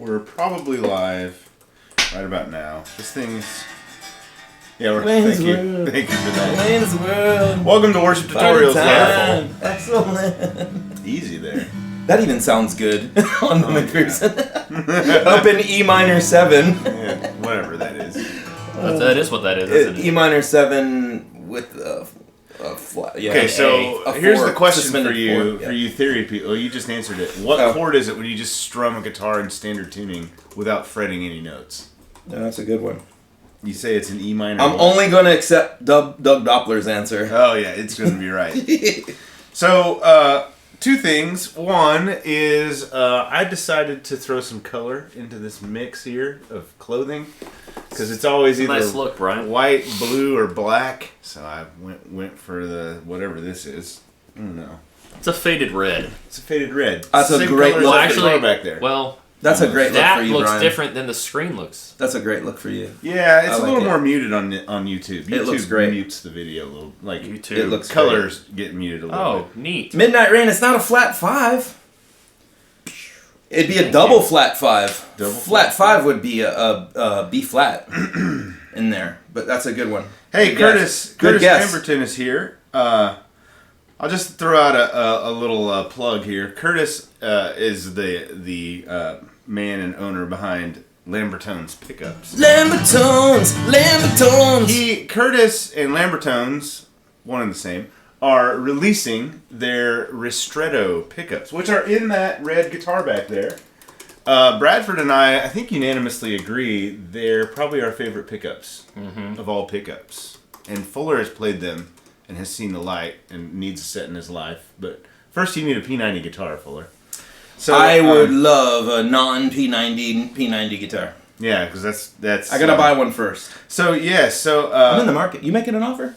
We're probably live right about now. This thing's... Yeah, Wayne's thank you. World. Thank you for that. Wayne's World. Welcome to Worship Tutorials. Time. Excellent. Easy there. That even sounds good on the McPherson. Up in E minor 7. Yeah, whatever that is. That is what that is, isn't it? E minor 7 with a flat. Yeah, Okay, so here's the question for you, yeah. for you theory people. Well, you just answered it. What chord is it when you just strum a guitar in standard tuning without fretting any notes? Yeah, that's a good one. You say it's an E minor. I'm only going to accept Doug Doppler's answer. Oh yeah, it's going to be right. So, two things. One is I decided to throw some color into this mix here of clothing because it's always either nice look, Brian. White, blue, or black. So I went for the whatever this is. I don't know. It's a faded red. It's a faded red. That's a Same great color look. as the Actually, guitar back there. Well, That's a great look that for you, looks Brian. different than the screen looks. That's a great look for you. Yeah, it's I a like little it. more muted on YouTube. YouTube It looks great. mutes the video a little. Like YouTube. It looks colors get muted a little Oh, bit. neat. Midnight Rain, it's not a flat 5. It'd be a double flat 5. Double flat 5 would be a B flat in there, but that's a good one. Hey, Good Curtis. guess. Good Curtis guess. Pemberton is here. I'll just throw out a little plug here. Curtis is the man and owner behind Lambertones Pickups. Lambertones. Curtis and Lambertones, one and the same, are releasing their Ristretto pickups, which are in that red guitar back there. Bradford and I think unanimously agree they're probably our favorite pickups of all pickups. And Fuller has played them and has seen the light and needs a set in his life. But first you need a P90 guitar, Fuller. So I would love a non-P90 guitar. Yeah, because that's I gotta buy one first. So yeah, I'm in the market. You making an offer?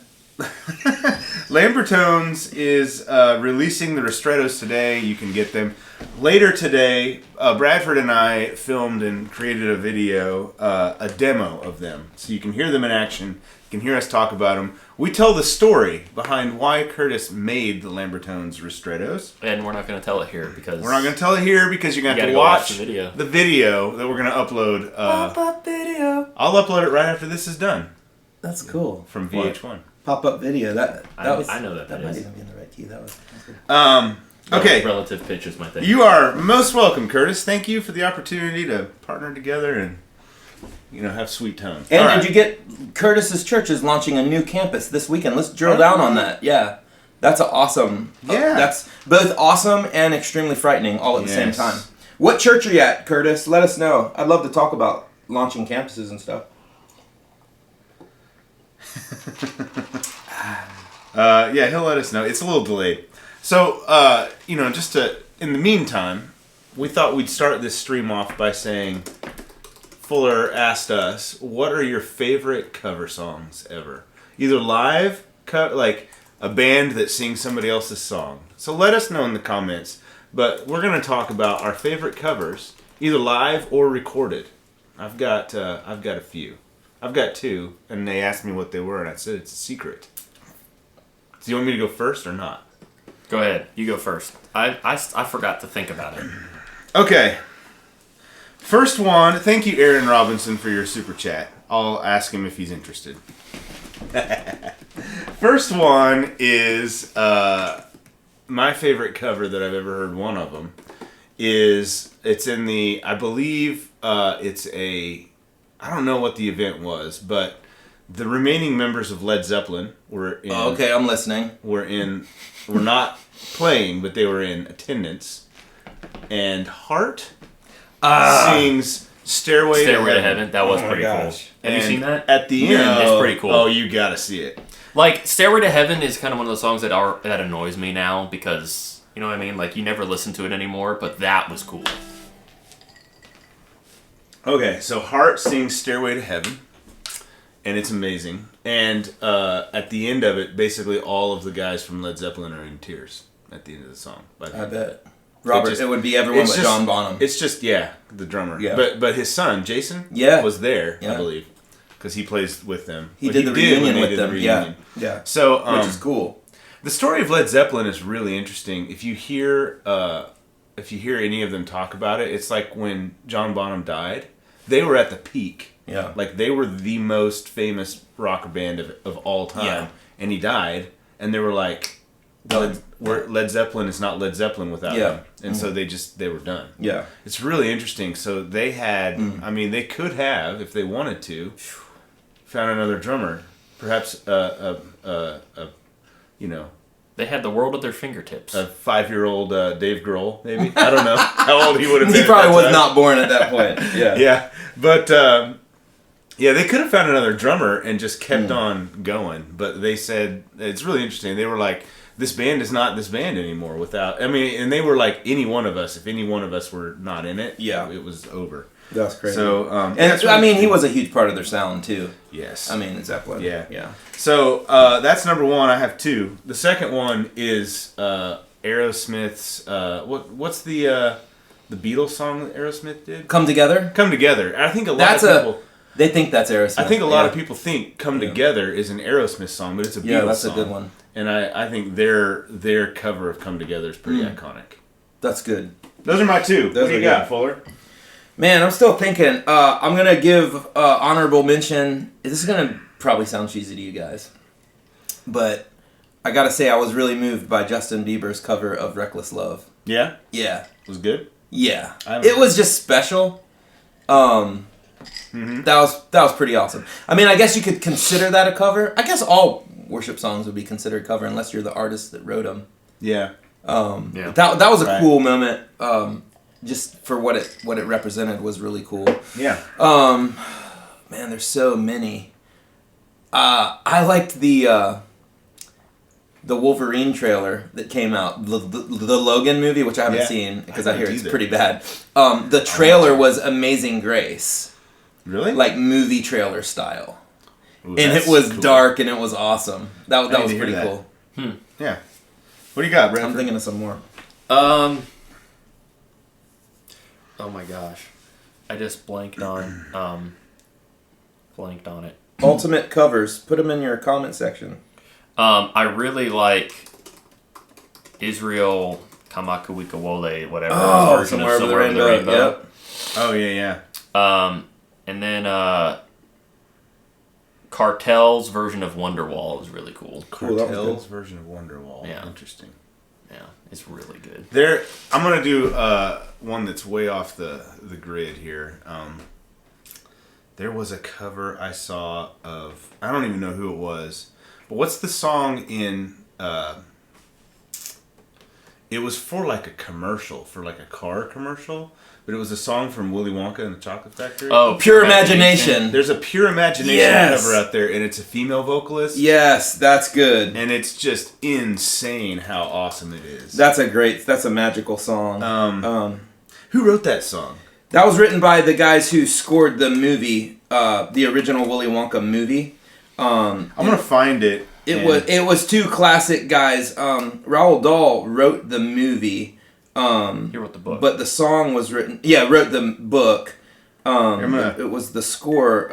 Lambertones is releasing the Ristrettos today. You can get them later today. Bradford and I filmed and created a video, a demo of them, so you can hear them in action. You can hear us talk about them. We tell the story behind why Curtis made the Lambertones Ristrettos. And we're not going to tell it here because... We're not going to tell it here because you're going to have to go watch the video that we're going to upload. Pop-up video. I'll upload it right after this is done. That's cool. From VH1. Pop-up video. That was. I know that might is. even be in the right key. That was good. Okay. Relative pitch is my thing. You are most welcome, Curtis. Thank you for the opportunity to partner together and, have sweet tones. And All did right. you get Curtis's church is launching a new campus this weekend? Let's drill down on that. Yeah, that's awesome. Yeah. That's both awesome and extremely frightening all at the same Yes. time. What church are you at, Curtis? Let us know. I'd love to talk about launching campuses and stuff. Yeah, he'll let us know. It's a little delayed. So, in the meantime, we thought we'd start this stream off by saying, Fuller asked us, what are your favorite cover songs ever? Either live, like a band that sings somebody else's song. So let us know in the comments. But we're going to talk about our favorite covers, either live or recorded. I've got a few. I've got two, and they asked me what they were, and I said it's a secret. Do you want me to go first or not? Go ahead. You go first. I forgot to think about it. Okay. First one, thank you, Aaron Robinson, for your super chat. I'll ask him if he's interested. First one is my favorite cover that I've ever heard. One of them it's in the, I believe it's a, I don't know what the event was, but the remaining members of Led Zeppelin were in. Oh, okay, I'm listening. Were not playing, but they were in attendance. And Hart sings Stairway to Heaven. That was pretty cool. gosh. Have you seen that? At the end, it's pretty cool. Oh, you gotta see it. Like, Stairway to Heaven is kind of one of those songs that annoys me now because, you know what I mean? Like, you never listen to it anymore, but that was cool. Okay, so Hart sings Stairway to Heaven, and it's amazing. And at the end of it, basically all of the guys from Led Zeppelin are in tears at the end of the song. I bet. Robert, it would be everyone but John Bonham. It's just, the drummer. Yeah. But his son, Jason, was there, I believe, because he plays with them. He did the reunion with them. Yeah. So, which is cool. The story of Led Zeppelin is really interesting. If you hear if you hear any of them talk about it, it's like when John Bonham died, they were at the peak. Yeah. Like, they were the most famous rocker band of all time. Yeah. And he died, and they were like, Led Zeppelin is not Led Zeppelin without him. And so they were done. Yeah. It's really interesting. So they had, I mean, they could have, if they wanted to, found another drummer. Perhaps, you know, They had the world at their fingertips. a 5-year-old Dave Grohl, maybe. I don't know how old he would have been. He probably was not born at that point. Yeah. Yeah, but yeah, they could have found another drummer and just kept on going. But they said, it's really interesting. They were like, this band is not this band anymore without, I mean, and they were like, any one of us, if any one of us were not in it, it was over. That's crazy. So, and really, I mean, he was a huge part of their sound too. Yes. I mean, Zeppelin. Yeah. So that's number one. I have two. The second one is Aerosmith's. What's the Beatles song that Aerosmith did? Come Together. Come Together. I think a lot of people. They think that's Aerosmith. I think a lot of people think "Come Together" is an Aerosmith song, but it's a Beatles song. Yeah, that's a good one. And I think their cover of "Come Together" is pretty iconic. That's good. Those are my two. What do you got, good. Fuller? Man, I'm still thinking. I'm gonna give honorable mention. This is gonna probably sound cheesy to you guys, but I gotta say I was really moved by Justin Bieber's cover of "Reckless Love." Yeah. Yeah. It was good. Yeah. It was just special. That was pretty awesome. I mean, I guess you could consider that a cover. I guess all worship songs would be considered cover unless you're the artist that wrote them. Yeah. That was a cool moment. Just for what it represented was really cool. Yeah. Man, there's so many. I liked the Wolverine trailer that came out, the Logan movie, which I haven't seen because I hear it's pretty bad. The trailer was Amazing Grace. Really? Like movie trailer style. Ooh, and it was dark and it was awesome. That was pretty cool. Yeah. What do you got, Bradford? I'm thinking of some more. Oh my gosh, I just blanked on it. Ultimate covers. Put them in your comment section. I really like Israel Kamakuwikawole, whatever. Version Somewhere Over the Rainbow. Yep. Oh yeah. And then Cartel's version of Wonderwall is really cool. Cartel's version of Wonderwall. Yeah. Interesting. Yeah, it's really good. I'm gonna do one that's way off the grid here. There was a cover I saw of, I don't even know who it was, but what's the song in? It was for like a commercial, for like a car commercial. But it was a song from Willy Wonka and the Chocolate Factory. Oh, Pure Imagination. There's a Pure Imagination cover out there, and it's a female vocalist. Yes, that's good. And it's just insane how awesome it is. That's a magical song. Who wrote that song? That was written by the guys who scored the movie, the original Willy Wonka movie. I'm gonna find it. It was two classic guys. Roald Dahl wrote the movie. He wrote the book. But the song was written... Yeah, wrote the book. It was the score...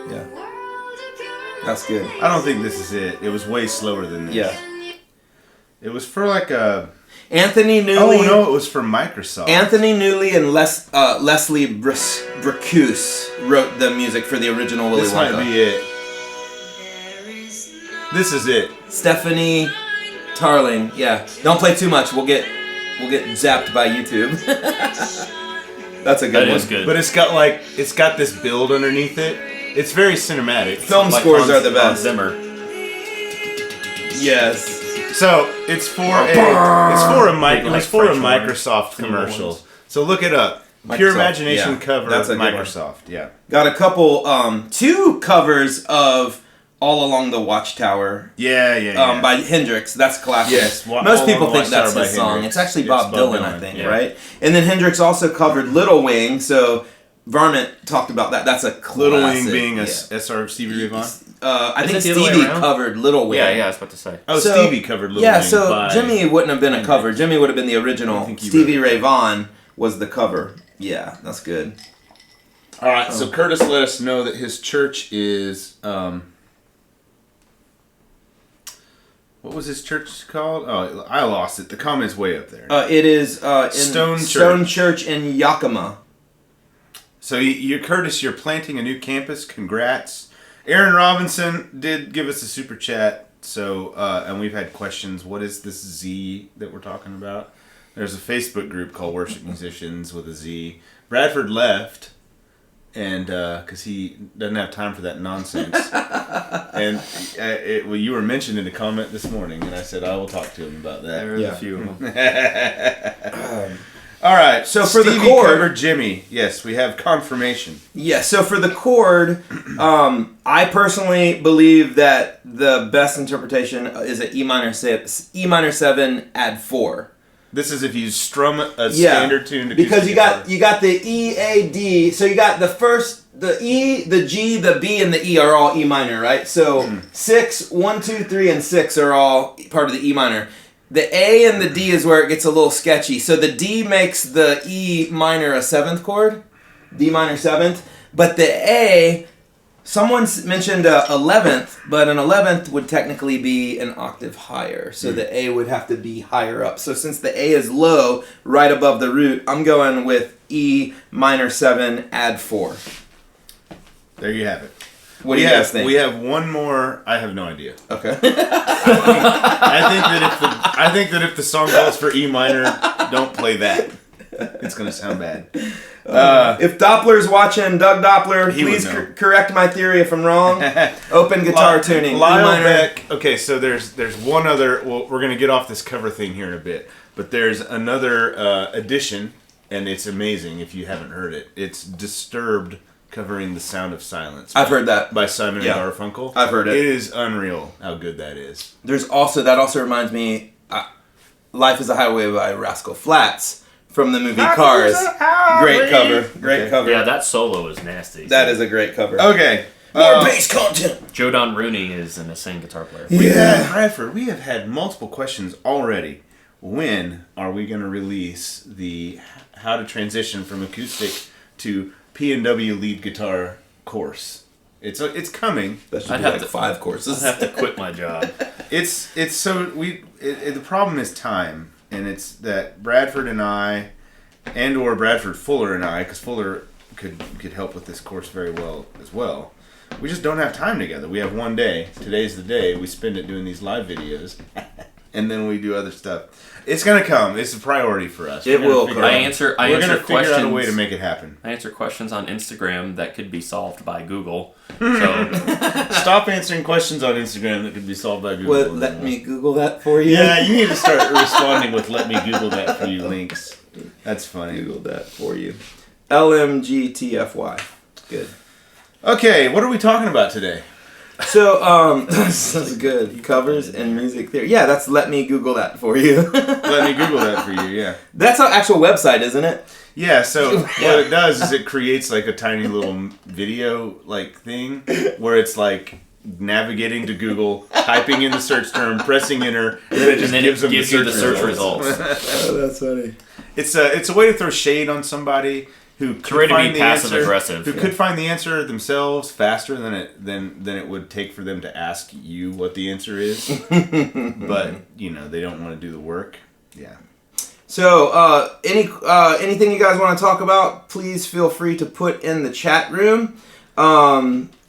Yeah. That's good. I don't think this is it. It was way slower than this. Yeah. It was for like a... Anthony Newley... Oh, no, it was for Microsoft. Anthony Newley and Leslie Bracuse wrote the music for the original Willy Wonka. This might be it. This is it. Stephanie Tarling. Yeah. Don't play too much. We'll get zapped by YouTube. That's a good one. That is good. But it's got this build underneath it. It's very cinematic. Film scores are the best. Zimmer. Yes. So it was for a Microsoft commercial. So look it up. Pure Imagination cover. That's a good Microsoft. One. Yeah. Got a couple, two covers of All Along the Watchtower. Yeah. By Hendrix. That's classic. Yes. Most people think that's his song. It's actually Bob Dylan, I think, right? And then Hendrix also covered Little Wing, so Varmint talked about that. That's a classic. Little Wing being a SR Stevie Ray Vaughan? I think Stevie covered Little Wing. Yeah, I was about to say. Oh, Stevie covered Little Wing. Yeah, so Jimmy wouldn't have been a cover. Jimmy would have been the original. Stevie Ray Vaughan was the cover. Yeah, that's good. All right, so Curtis let us know that his church is What was his church called? Oh, I lost it. The comment's way up there. It is in Stone Church in Yakima. So, Curtis, you're planting a new campus. Congrats. Aaron Robinson did give us a super chat. So, and we've had questions. What is this Z that we're talking about? There's a Facebook group called Worship Musicians with a Z. Bradford left, and because he doesn't have time for that nonsense. And you were mentioned in a comment this morning, and I said I will talk to him about that. There's a few of them. All right. So for Stevie the chord, covered Jimmy. Yes, we have confirmation. Yeah. So for the chord, I personally believe that the best interpretation is an E minor 7, add 4. This is if you strum a standard tune. Because you got the E, A, D. So you got the E, the G, the B, and the E are all E minor, right? So 6, 1, 2, 3, and 6 are all part of the E minor. The A and the D is where it gets a little sketchy. So the D makes the E minor a 7th chord, D minor 7th. But the A, someone mentioned 11th, but an 11th would technically be an octave higher. So the A would have to be higher up. So since the A is low, right above the root, I'm going with E minor 7, add 4. There you have it. What do you guys think? We have one more. I have no idea. Okay. I think that if the song calls for E minor, don't play that. It's gonna sound bad. If Doppler's watching, Doug Doppler, He would please know. correct my theory if I'm wrong. Open guitar tuning. Lyle E minor. Beck. Okay, so there's one other. Well, we're gonna get off this cover thing here in a bit, but there's another addition, and it's amazing if you haven't heard it. It's Disturbed covering The Sound of Silence. I've heard that. By Simon Yeah. and Garfunkel. I've heard it. It is unreal how good that is. That also reminds me, Life is a Highway by Rascal Flatts from the movie Cars. Great cover. Yeah, that solo is nasty. That is a great cover. Okay. More bass content. Joe Don Rooney is an insane guitar player. Bradford, we have had multiple questions already. When are we going to release the how to transition from acoustic to P&W lead guitar course? It's coming. That should I'd be have like to- 5 courses. I have to quit my job. The problem is time, and it's that Bradford and I, or Bradford Fuller and I, because Fuller could help with this course very well as well. We just don't have time together. We have one day. Today's the day. We spend it doing these live videos, and then we do other stuff. It's gonna come. It's a priority for us. It will come. We're I answer gonna figure questions. out a way to make it happen. I answer questions on Instagram that could be solved by Google. So Stop answering questions on Instagram that could be solved by Google. What, let me Google that for you? Yeah, you need to start responding with "Let me Google that for you" links. That's funny. Google that for you. LMGTFY. Good. Okay, what are we talking about today? So, this is good. Covers and music theory. Yeah, that's Let Me Google That for you. Let me Google that for you, yeah. That's an actual website, isn't it? Yeah, so what it does is it creates like a tiny little video like thing where it's like navigating to Google, typing in the search term, pressing enter, and then it just gives them you the search results. Oh, that's funny. It's a way to throw shade on somebody who could Try to find be the passive answer, aggressive. who could find the answer themselves faster than it would take for them to ask you what the answer is. But they don't want to do the work. Yeah. So, anything you guys want to talk about, please feel free to put in the chat room.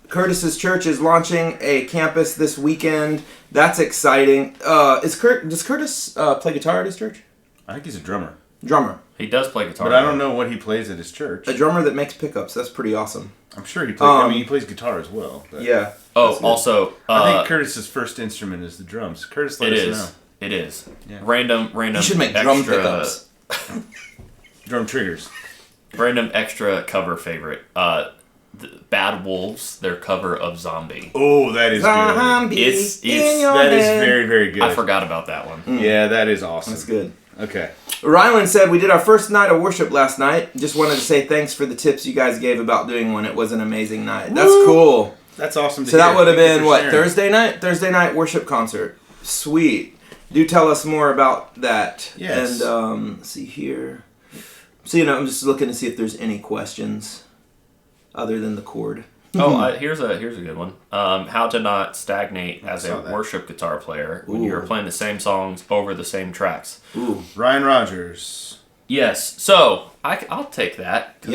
Curtis's church is launching a campus this weekend. That's exciting. Does Curtis play guitar at his church? I think he's a drummer. Drummer. He does play guitar. But I don't know what he plays at his church. A drummer that makes pickups. That's pretty awesome. I'm sure he plays. He plays guitar as well. But Yeah. Oh, also, I think Curtis's first instrument is the drums. Curtis, let us know. It is. Yeah. Random. You should make drum extra, pickups. Drum triggers. Random extra cover favorite. Bad Wolves, their cover of Zombie. Oh, that is good. It's That is very, very good. I forgot about that one. Yeah, that is awesome. That's good. Okay. Ryland said, we did our first night of worship last night. Just wanted to say thanks for the tips you guys gave about doing one. It was an amazing night. That's cool. That's awesome to So hear. that would have Thank you been, for what, sharing. Thursday night? Thursday night worship concert. Sweet. Do tell us more about that. Yes. And, let's see here. So, I'm just looking to see if there's any questions other than the chord. Here's a good one. How to not stagnate as a worship guitar player when you're playing the same songs over the same tracks. Ooh, Ryan Rogers. Yes, so I'll take that.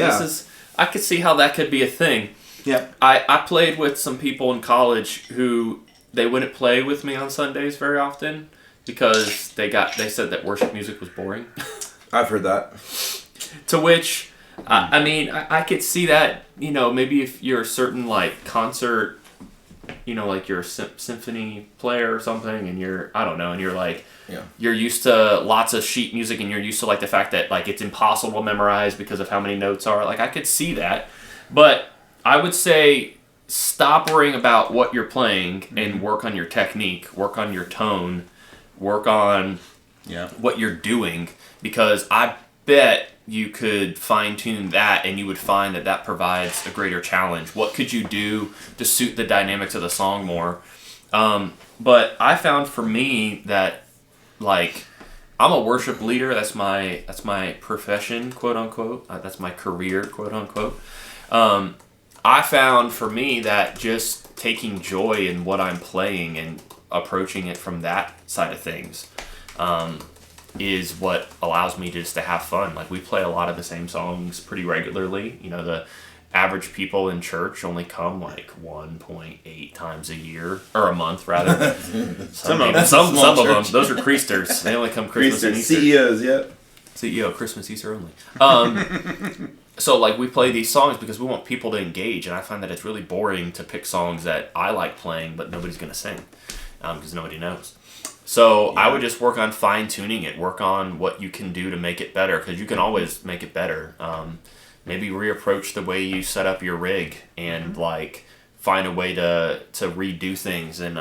I could see how that could be a thing. Yeah. I played with some people in college who they wouldn't play with me on Sundays very often because they said that worship music was boring. I've heard that. To which, I mean, I could see that, maybe if you're a certain, like, concert, like you're a symphony player or something, and you're like, you're used to lots of sheet music, and you're used to, like, the fact that, like, it's impossible to memorize because of how many notes are. Like, I could see that. But I would say stop worrying about what you're playing and work on your technique, work on your tone, work on what you're doing, because I bet you could fine-tune that and you would find that provides a greater challenge. What could you do to suit the dynamics of the song more? But I found for me that, like, I'm a worship leader. That's my profession, quote unquote. That's my career, quote unquote. I found for me that just taking joy in what I'm playing and approaching it from that side of things is what allows me just to have fun. Like, we play a lot of the same songs pretty regularly. The average people in church only come like 1.8 times a year, or a month rather. some of them, those are creasters. They only come Christmas and Easter. CEOs, yep. CEO, Christmas, Easter only. So, like, we play these songs because we want people to engage, and I find that it's really boring to pick songs that I like playing, but nobody's going to sing because nobody knows. So I would just work on fine-tuning it, work on what you can do to make it better, because you can always make it better. Maybe reapproach the way you set up your rig and, like, find a way to redo things and,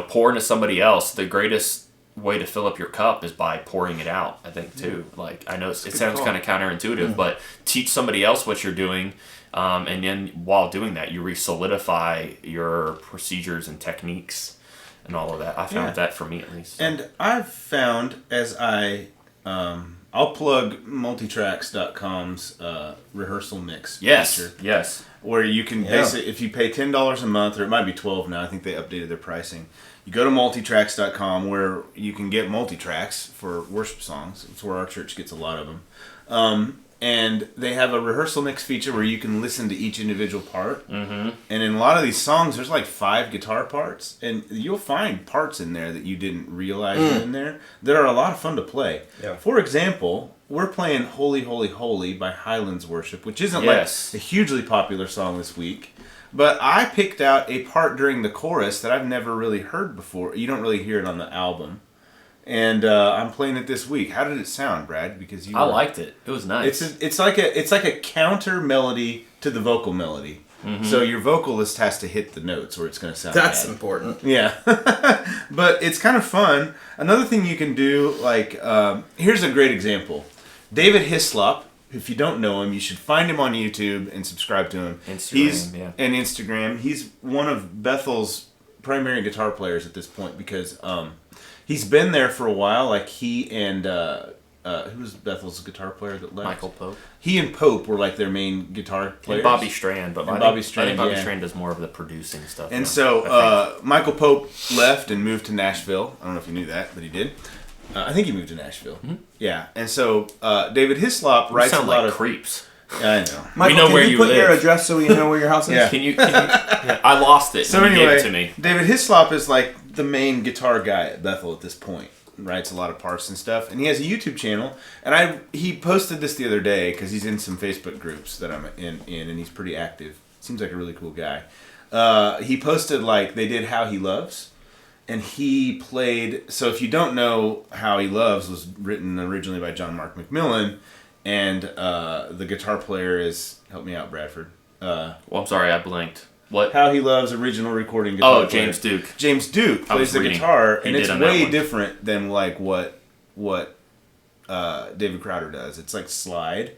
pour into somebody else. The greatest way to fill up your cup is by pouring it out, I think, too. Like, I know it sounds kind of counterintuitive, but teach somebody else what you're doing, and then while doing that, you re-solidify your procedures and techniques and all of that. I found that for me, at least. And I've found, as I'll plug multitracks.com's rehearsal mix feature. Yes. Where you can basically, if you pay $10 a month, or it might be $12 now, I think they updated their pricing. You go to multitracks.com where you can get multitracks for worship songs. It's where our church gets a lot of them. And they have a rehearsal mix feature where you can listen to each individual part. Mm-hmm. And in a lot of these songs, there's like 5 guitar parts. And you'll find parts in there that you didn't realize were in there that are a lot of fun to play. Yeah. For example, we're playing Holy, Holy, Holy by Highlands Worship, which isn't like a hugely popular song this week. But I picked out a part during the chorus that I've never really heard before. You don't really hear it on the album. And I'm playing it this week. How did it sound, Brad? Because I liked it. It was nice. It's like a counter melody to the vocal melody. Mm-hmm. So your vocalist has to hit the notes or it's going to sound That's bad. important. Yeah. But it's kind of fun. Another thing you can do, like, here's a great example. David Hislop. If you don't know him, you should find him on YouTube and subscribe to him. Instagram. He's one of Bethel's primary guitar players at this point because he's been there for a while. Like, he and who was Bethel's guitar player that left? Michael Pope. He and Pope were like their main guitar players. And Bobby Strand, but I think Bobby Strand does more of the producing stuff. And so Michael Pope left and moved to Nashville. I don't know if you knew that, but he did. I think he moved to Nashville. Mm-hmm. Yeah, and so David Hislop writes a lot of creeps. Yeah, I know. Michael, we know where you put live. Your address so we know where your house is? Yeah. Can you I lost it. So anyway, you gave it to me. David Hislop is like the main guitar guy at Bethel at this point. Writes a lot of parts and stuff, and he has a YouTube channel. And he posted this the other day because he's in some Facebook groups that I'm in, and he's pretty active. Seems like a really cool guy. He posted like they did How He Loves. And he played, so if you don't know, How He Loves was written originally by John Mark McMillan, and the guitar player is, help me out, Bradford. Well, I'm sorry, I blanked. What? How He Loves original recording guitar player. James Duke. James Duke plays the guitar, and it's way different than like what David Crowder does. It's like slide.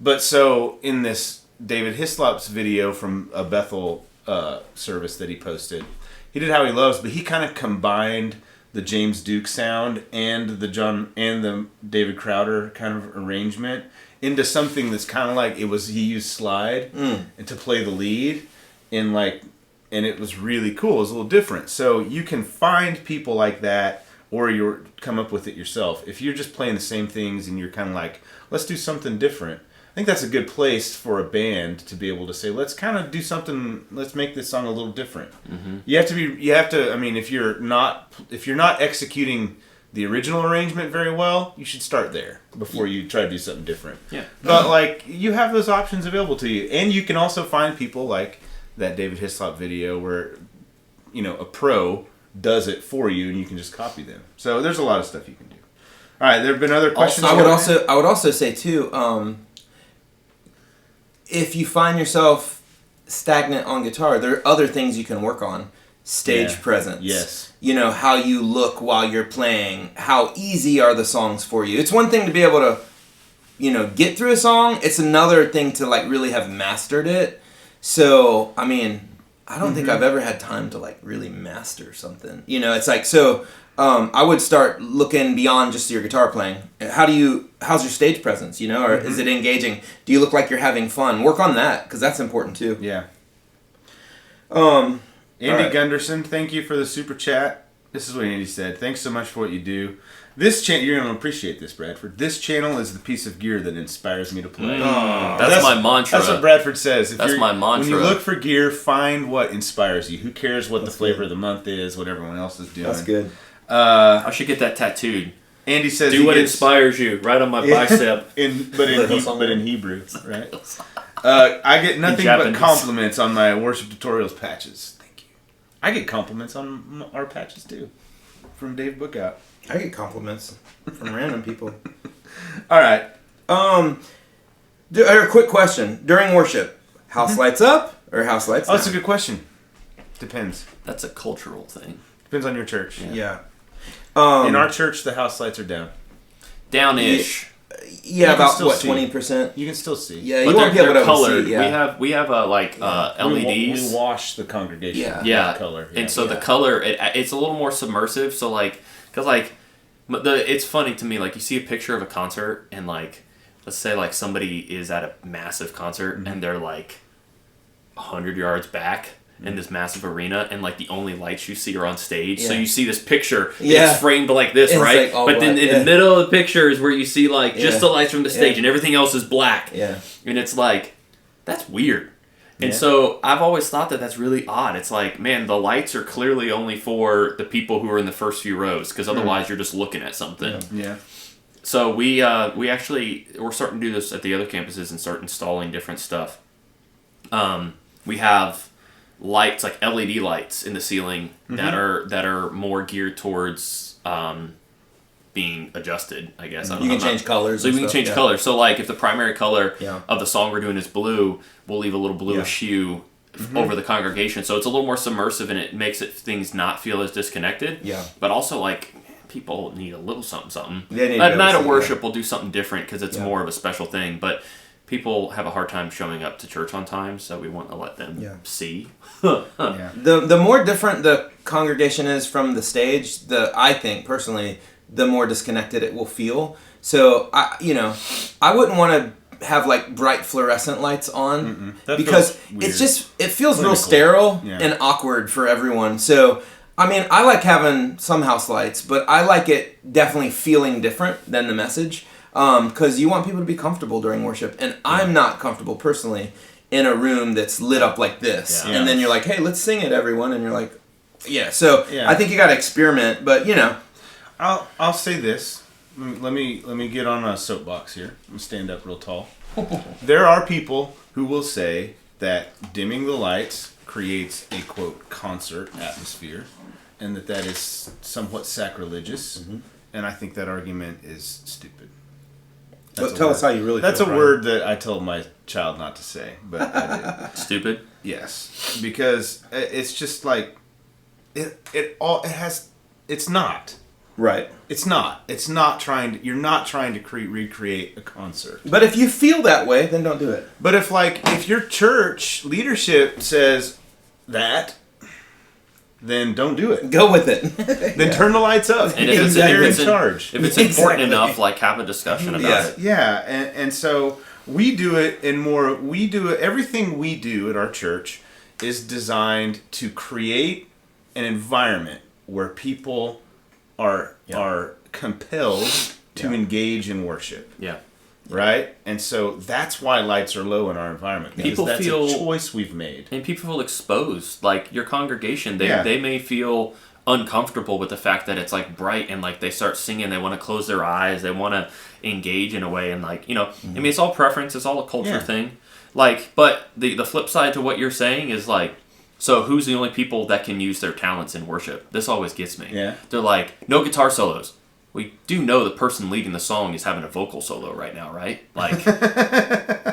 But so in this David Hislop's video from a Bethel service that he posted, he did How He Loves, but he kind of combined the James Duke sound and the David Crowder kind of arrangement into something that's kind of like he used slide and to play the lead, and it was really cool. It was a little different. So you can find people like that, or you come up with it yourself. If you're just playing the same things and you're kind of like, let's do something different. I think that's a good place for a band to be able to say, let's kind of do something. Let's make this song a little different. Mm-hmm. You have to. I mean, if you're not executing the original arrangement very well, you should start there before you try to do something different. Yeah. But like, you have those options available to you, and you can also find people like that David Hislop video where, a pro does it for you, and you can just copy them. So there's a lot of stuff you can do. All right, there have been other questions. I would also say too, if you find yourself stagnant on guitar, there are other things you can work on. Stage presence. Yes. How you look while you're playing. How easy are the songs for you? It's one thing to be able to, get through a song. It's another thing to like really have mastered it. So, I mean, I don't think I've ever had time to like really master something. It's like, so I would start looking beyond just your guitar playing. How's your stage presence, or is it engaging? Do you look like you're having fun? Work on that, because that's important too. Yeah. Andy right. Gunderson, thank you for the super chat. This is what Andy said. Thanks so much for what you do. This channel, you're going to appreciate this, Bradford. This channel is the piece of gear that inspires me to play. That's my mantra. That's what Bradford says. That's my mantra. When you look for gear, find what inspires you. Who cares what the flavor of the month is, what everyone else is doing. That's good. I should get that tattooed. Andy says, "Do what inspires you," right on my bicep. but in Hebrew, right? I get nothing but compliments on my worship tutorials patches. Thank you. I get compliments on our patches too, from Dave Bookout. I get compliments from random people. All right. A quick question: during worship, house lights up or house lights down? That's a good question. Depends. That's a cultural thing. Depends on your church. Yeah. In our church, the house lights are down. Down-ish. Yeah, about still what, see. 20%? You can still see. Yeah, you But won't be able to colored. see. Yeah. We have LEDs. We wash the congregation. Yeah. With color. Yeah. And so the color, it's a little more submersive. So it's funny to me. Like, you see a picture of a concert, and like, let's say like somebody is at a massive concert and they're like 100 yards back in this massive arena, and like the only lights you see are on stage. So you see this picture, it's framed like this, it's right? Like but then in the middle of the picture is where you see like just the lights from the stage, and everything else is black. Yeah. And it's like, that's weird. And so I've always thought that that's really odd. It's like, man, the lights are clearly only for the people who are in the first few rows, because otherwise you're just looking at something. Yeah. So we're starting to do this at the other campuses and start installing different stuff. We have lights, like LED lights in the ceiling that are more geared towards being adjusted, I guess. You can change colors. So you can change colors. So like if the primary color Yeah. of the song we're doing is blue, we'll leave a little bluish hue over the congregation. So it's a little more submersive, and it makes things not feel as disconnected. Yeah. But also like people need a little something. They need At to night see, of worship, we'll do something different because it's Yeah. more of a special thing. But people have a hard time showing up to church on time, so we want to let them see. Yeah. The more different the congregation is from the stage, I think personally, the more disconnected it will feel. So I wouldn't want to have like bright fluorescent lights on because it feels real sterile and awkward for everyone. So I mean, I like having some house lights, but I like it definitely feeling different than the message. Because you want people to be comfortable during worship, and I'm not comfortable personally in a room that's lit up like this. And then you're like, "Hey, let's sing it, everyone," and you're like, "Yeah." So I think you got to experiment, but I'll say this. Let me get on a soapbox here. I'm gonna stand up real tall. There are people who will say that dimming the lights creates a quote concert atmosphere, and that is somewhat sacrilegious. And I think that argument is stupid. But tell us how you really feel. That's a word that I told my child not to say, but I did. Stupid? Yes. Because it's just like, it's not. Right. It's not. You're not trying to recreate a concert. But if you feel that way, then don't do it. But if your church leadership says that, then don't do it. Go with it. Then turn the lights up. And because they're in charge. If it's important enough, like have a discussion about it. Yeah, and so we do it everything we do at our church is designed to create an environment where people are compelled to engage in worship. Yeah. Right? And so that's why lights are low in our environment. Because People that's feel a choice we've made. And people feel exposed. Like your congregation, they may feel uncomfortable with the fact that it's like bright and like they start singing, they want to close their eyes, they want to engage in a way, and like, I mean, it's all preference, it's all a culture thing. Like, but the flip side to what you're saying is like, so who's the only people that can use their talents in worship? This always gets me. Yeah. They're like, no guitar solos. We do know the person leading the song is having a vocal solo right now, right? Like,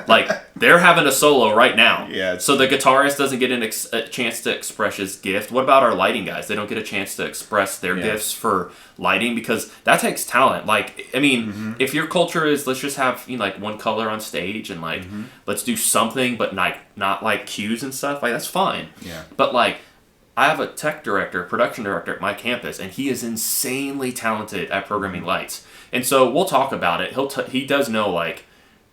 like they're having a solo right now. Yeah. So the guitarist doesn't get a chance to express his gift. What about our lighting guys? They don't get a chance to express their gifts for lighting because that takes talent. Like, I mean, if your culture is let's just have like one color on stage and like let's do something, but not like cues and stuff. Like that's fine. Yeah. But like, I have a production director at my campus, and he is insanely talented at programming lights. And so we'll talk about it. He does know like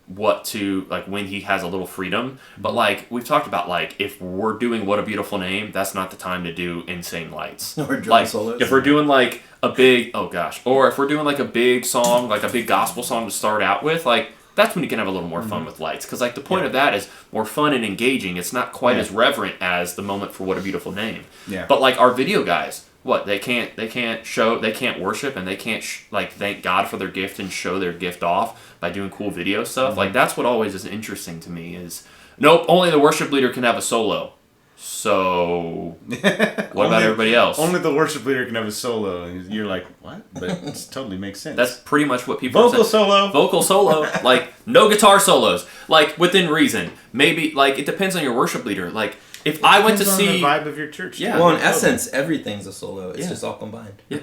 what to like when he has a little freedom. But like we've talked about, like if we're doing What a Beautiful Name, that's not the time to do insane lights. Or drum like solos. if we're doing like a big or if we're doing like a big song, like a big gospel song to start out with, like that's when you can have a little more fun with lights. Because like the point of that is more fun and engaging. It's not quite as reverent as the moment for What a Beautiful Name. Yeah. But like our video guys, they can't worship, and they can't like thank God for their gift and show their gift off by doing cool video stuff. Like that's what always is interesting to me is, nope, only the worship leader can have a solo. So what about everybody else? Only the worship leader can have a solo. And you're like, what? But it totally makes sense. That's pretty much what people Vocal say. solo. Vocal solo. Like, no guitar solos. Like, within reason. Maybe, like, it depends on your worship leader. Like, if I went to Depends see... on the vibe of your church. Yeah. Well, in essence, everything's a solo. It's Yeah. just all combined. Yeah.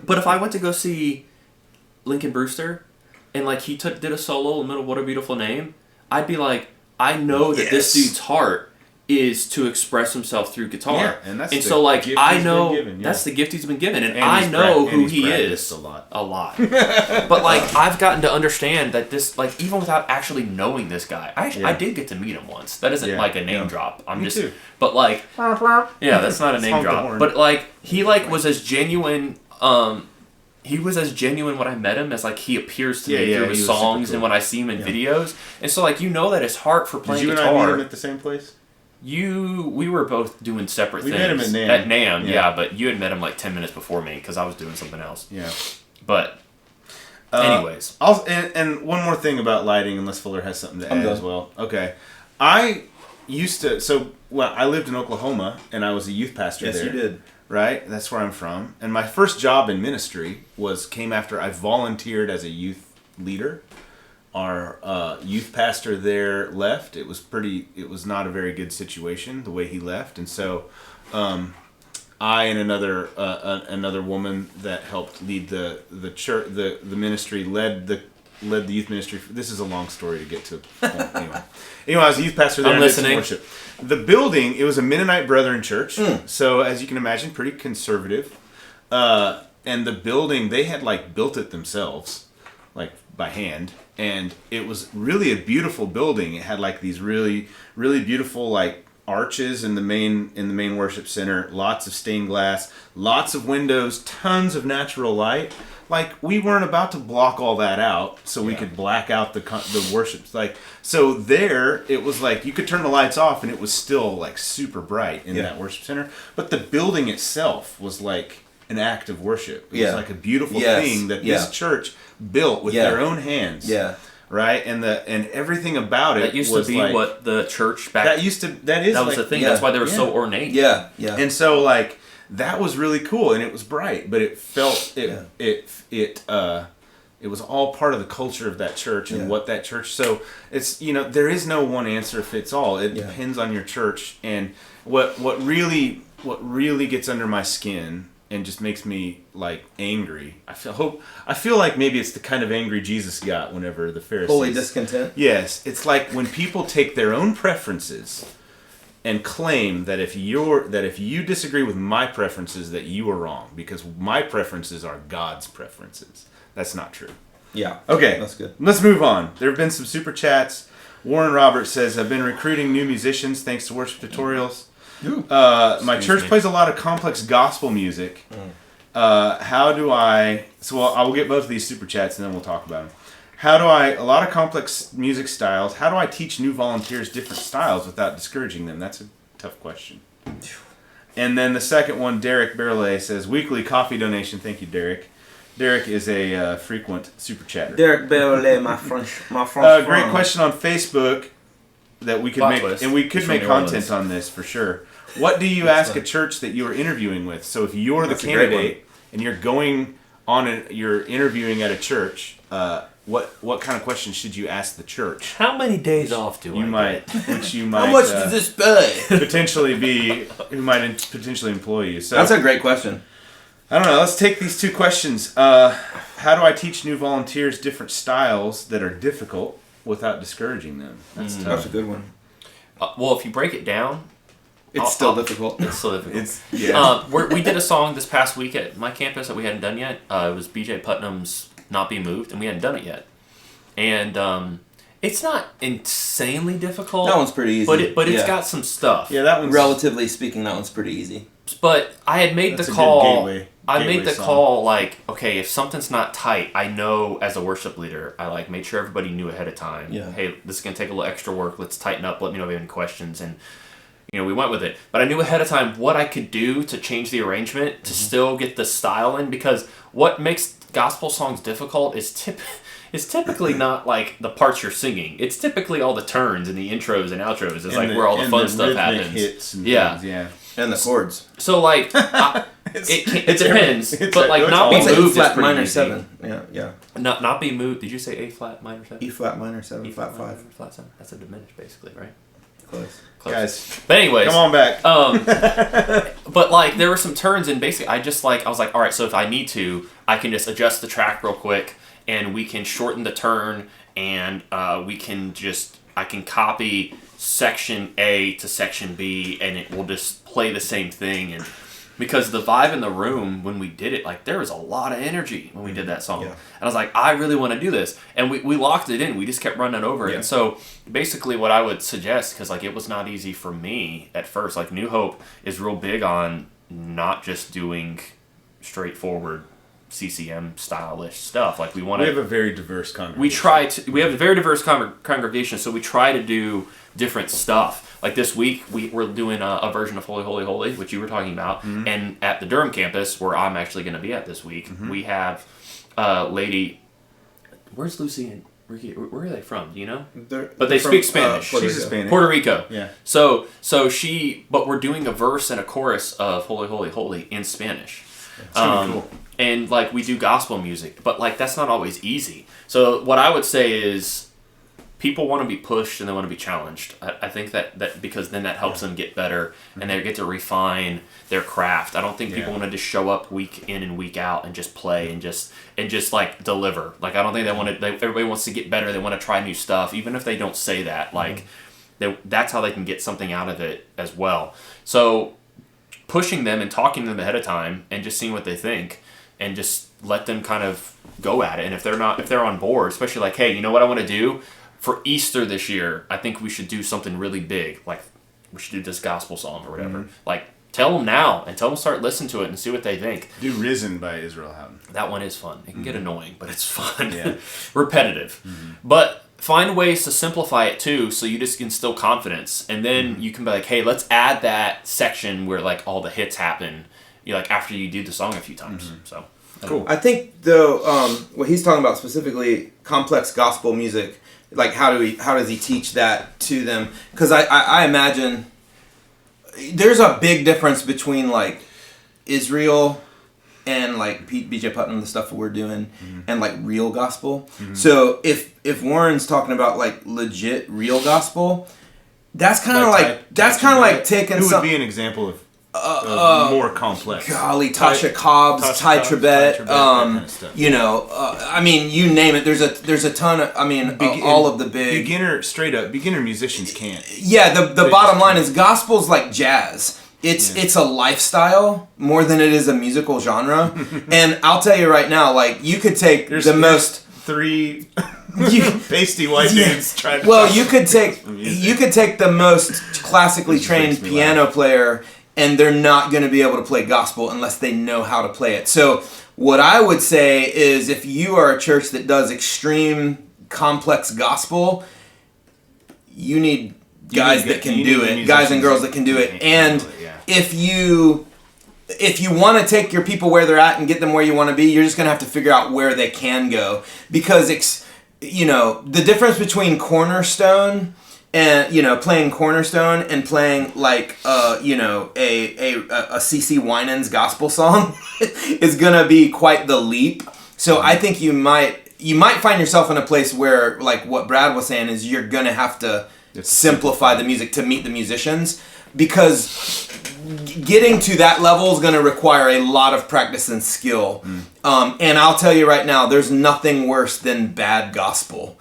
But if I went to go see Lincoln Brewster, and, like, he did a solo in the middle of What a Beautiful Name, I'd be like, I know that this dude's heart is to express himself through guitar. Yeah, and that's the so like gift I he's know been given, that's the gift he's been given, and And I he's know and who he's he practiced is a lot. But like I've gotten to understand that this, like, even without actually knowing this guy, I did get to meet him once. That isn't like a name drop. Me too. But like, yeah, that's not a name Honk the drop. horn. But like he like was as genuine. He was as genuine when I met him as like he appears to me through he his was songs super cool. and when I see him in videos. And so like that his heart for Did playing you guitar. and I meet him at the same place? We were both doing separate We things. met him at NAMM. At NAMM, Yeah. yeah, but you had met him like 10 minutes before me because I was doing something else. Yeah. But, anyways. And one more thing about lighting, unless Fuller has something to add as well. Okay. I used to, I lived in Oklahoma, and I was a youth pastor there. Yes, you did. Right? That's where I'm from. And my first job in ministry came after I volunteered as a youth leader. Our youth pastor there left. It was not a very good situation the way he left, and so I and another woman that helped lead the church, the ministry, led the youth ministry. This is a long story to get to. Anyway, I was a youth pastor there. I'm and did some listening. worship. The building, it was a Mennonite Brethren church, so as you can imagine, pretty conservative. And the building, they had like built it themselves, like by hand. And it was really a beautiful building. It had like these really, really beautiful like arches in the main worship center. Lots of stained glass, lots of windows, tons of natural light. Like we weren't about to block all that out, so we could black out the worship. Like so, there it was like you could turn the lights off, and it was still like super bright in that worship center. But the building itself was like an act of worship. It was like a beautiful thing that this church built with their own hands. Yeah. Right? And everything about it That used was to be like, what the church back... that was the thing. Yeah. That's why they were so ornate. Yeah, yeah. And so like that was really cool, and it was bright, but it felt it was all part of the culture of that church and what that church. So it's there is no one answer fits all. It depends on your church, and what really gets under my skin and just makes me like angry. I feel like maybe it's the kind of angry Jesus got whenever the Pharisees. Holy discontent. Yes, it's like when people take their own preferences and claim that if you disagree with my preferences, that you are wrong because my preferences are God's preferences. That's not true. Yeah. Okay, That's good. Let's move on. There have been some super chats. Warren Roberts says, I've been recruiting new musicians thanks to worship tutorials. My church plays a lot of complex gospel music. How do I... So I will get both of these super chats and then we'll talk about them. A lot of complex music styles. How do I teach new volunteers different styles without discouraging them? That's a tough question. And then the second one, Derek Berle says, weekly coffee donation. Thank you, Derek. Derek is a frequent super chatter. Derek Berle, my French great question on Facebook that we could make, twist. and we could make content on this for sure. What do you ask a church that you are interviewing with? So if you're the candidate and you're going on, you're interviewing at a church, what kind of questions should you ask the church? How many days off do you I might, get? which you might, how much does this pay? potentially be, who might potentially employ you? So that's a great question. I don't know. Let's take these two questions. How do I teach new volunteers different styles that are difficult without discouraging them? That's tough. That's a good one. Well, if you break it down, It's still difficult. It's still difficult. Yeah. We did a song this past week at my campus that we hadn't done yet. It was BJ Putnam's "Not Be Moved," and we hadn't done it yet. And it's not insanely difficult. That one's pretty easy. But it's got some stuff. Yeah, that one's... Relatively speaking, that one's pretty easy. But I had made That's the a call. good I made the song. call like, okay, if something's not tight, I know as a worship leader, I like made sure everybody knew ahead of time. Yeah. Hey, this is gonna take a little extra work. Let's tighten up. Let me know if you have any questions. And we went with it. But I knew ahead of time what I could do to change the arrangement to still get the style in, because what makes gospel songs difficult is typically not like the parts you're singing. It's typically all the turns and the intros and outros. It's like where all the fun stuff happens. Hits and Yeah. things, yeah. And the chords. So like, it depends. But like, not It's be an E moved is flat pretty minor easy. 7. Yeah. Not be moved. Did you say A flat minor 7? E flat minor 7, E flat minor, 5. flat 7. That's a diminished, basically, right? Close. Guys, But anyways, come on back. but like there were some turns, and basically I was like, all right, so if I need to, I can just adjust the track real quick, and we can shorten the turn, and I can copy section A to section B, and it will just play the same thing. And because the vibe in the room when we did it, like there was a lot of energy when we did that song. Yeah. And I was like, I really want to do this. And we locked it in. We just kept running over it. Yeah. And so basically what I would suggest, because like it was not easy for me at first, like New Hope is real big on not just doing straightforward CCM stylish stuff. Like we have a very diverse congregation. we have a very diverse congregation, so we try to do different stuff. Like this week, we're doing a version of Holy, Holy, Holy, which you were talking about. Mm-hmm. And at the Durham campus, where I'm actually going to be at this week, we have a lady. Where's Lucy and Ricky? Where are they from? Do you know? But they speak Spanish. She's Hispanic. Puerto Rico. Yeah. So but we're doing a verse and a chorus of Holy, Holy, Holy in Spanish. That's really cool. And like we do gospel music, but like that's not always easy. So what I would say is, people want to be pushed and they want to be challenged. I think that because then that helps them get better and they get to refine their craft. I don't think people want to just show up week in and week out and just play and just like deliver. Like I don't think everybody wants to get better. They want to try new stuff, even if they don't say that. Like that's how they can get something out of it as well. So pushing them and talking to them ahead of time and just seeing what they think and just let them kind of go at it. And if they're on board, especially like, hey, you know what I want to do? For Easter this year, I think we should do something really big. Like, we should do this gospel song or whatever. Mm-hmm. Like, tell them now and tell them start listening to it and see what they think. Do Risen by Israel Houghton. That one is fun. It can get annoying, but it's fun. Yeah. Repetitive. Mm-hmm. But find ways to simplify it too, so you just instill confidence. And then you can be like, hey, let's add that section where like all the hits happen. Like after you do the song a few times. Mm-hmm. So cool. I think though, what he's talking about specifically, complex gospel music. Like how does he teach that to them? Because I imagine there's a big difference between like Israel and like BJ Putnam, the stuff that we're doing, and like real gospel. Mm-hmm. So if Warren's talking about like legit real gospel, that's kind of like taking who some. Would be an example of more complex. Golly, Tasha Cobbs, Ty Tribbett, kind of I mean, you name it. There's a ton of, all of the big beginner musicians can't. Yeah, the bottom line is gospel's like jazz. It's a lifestyle more than it is a musical genre. And I'll tell you right now, like you could take there's most three pasty white dudes trying to. Well, you could take the most classically trained piano player, and they're not going to be able to play gospel unless they know how to play it. So what I would say is, if you are a church that does extreme complex gospel, you need guys that can do it, guys and girls that can do it. And if you want to take your people where they're at and get them where you want to be, you're just going to have to figure out where they can go. Because, the difference between Cornerstone and, playing Cornerstone and playing, like, a CC Winans gospel song is going to be quite the leap. So I think you might find yourself in a place where, like what Brad was saying, is you're going to have to simplify the music to meet the musicians, because getting to that level is going to require a lot of practice and skill. And I'll tell you right now, there's nothing worse than bad gospel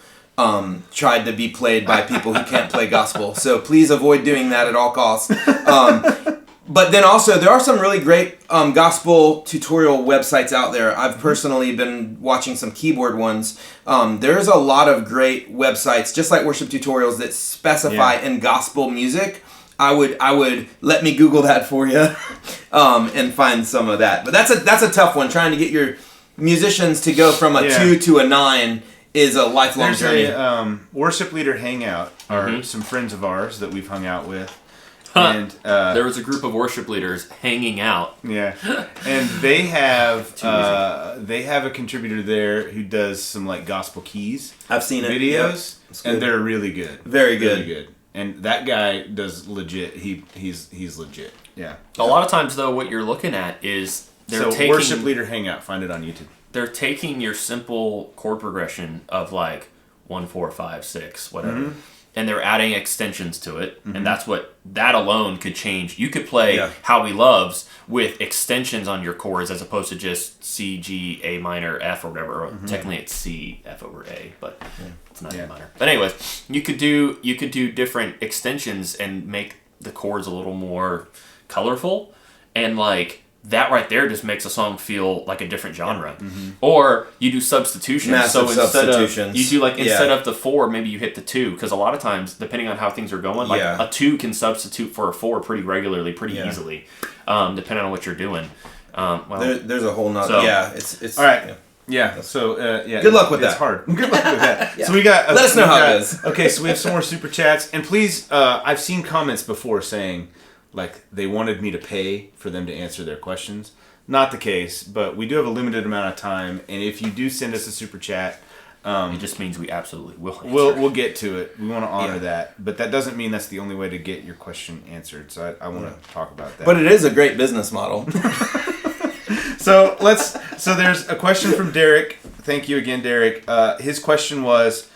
tried to be played by people who can't play gospel. So please avoid doing that at all costs. But then also, there are some really great gospel tutorial websites out there. I've personally been watching some keyboard ones. There's a lot of great websites, just like worship tutorials, that specify in gospel music. I would let me Google that for you and find some of that. But that's a tough one. Trying to get your musicians to go from a 2 to a 9 is a lifelong journey. Worship Leader Hangout are some friends of ours that we've hung out with. And there was a group of worship leaders hanging out. Yeah, and they have a contributor there who does some like gospel keys. I've seen videos, and they're really good. Very good. Really good. And that guy does legit. He's legit. Yeah. A lot of times, though, what you're looking at is taking Worship Leader Hangout. Find it on YouTube. They're taking your simple chord progression of like 1, 4, 5, 6, whatever. And they're adding extensions to it, and that alone could change. You could play How He Loves with extensions on your chords as opposed to just C, G, A minor, F, or whatever. Technically, it's C, F over A, but it's not A minor. But anyways, you could do different extensions and make the chords a little more colorful, and like. That right there just makes a song feel like a different genre. Or you do substitutions. Massive substitutions. Of you do instead of the 4, maybe you hit the 2, because a lot of times, depending on how things are going, like a 2 can substitute for a 4 pretty regularly, pretty easily, depending on what you're doing. There's a whole nother. It's all right. Yeah. So Good luck with that. It's hard. Good luck with that. So we got. Let us know how it is. Okay, so we have some more super chats, and please, I've seen comments before saying. Like, they wanted me to pay for them to answer their questions. Not the case, but we do have a limited amount of time, and if you do send us a super chat... it just means we absolutely will answer. We'll get to it. We want to honor that. But that doesn't mean that's the only way to get your question answered, so I want to talk about that. But it is a great business model. So there's a question from Derek. Thank you again, Derek. His question was...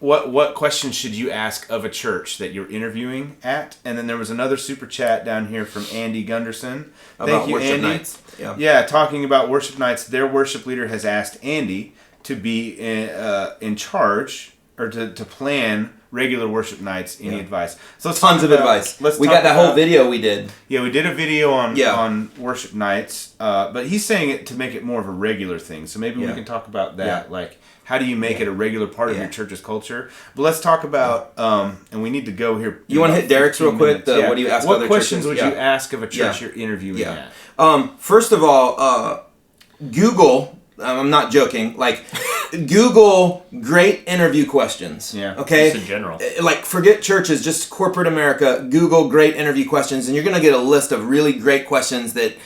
What questions should you ask of a church that you're interviewing at? And then there was another super chat down here from Andy Gunderson. Thank you, worship Andy. Nights. Yeah, talking about worship nights. Their worship leader has asked Andy to be in charge or to plan regular worship nights. Any advice? So let's tons of advice. We got that whole video we did. Yeah, we did a video on worship nights, but he's saying it to make it more of a regular thing. So maybe we can talk about that, like. How do you make it a regular part of your church's culture? But let's talk about, and we need to go here. You want to hit Derek's real quick? What do you ask other churches? What questions would you ask of a church you're interviewing at? First of all, Google, I'm not joking, like, Google great interview questions. Yeah. Okay? Just in general. Like, forget churches, just corporate America, Google great interview questions, and you're going to get a list of really great questions that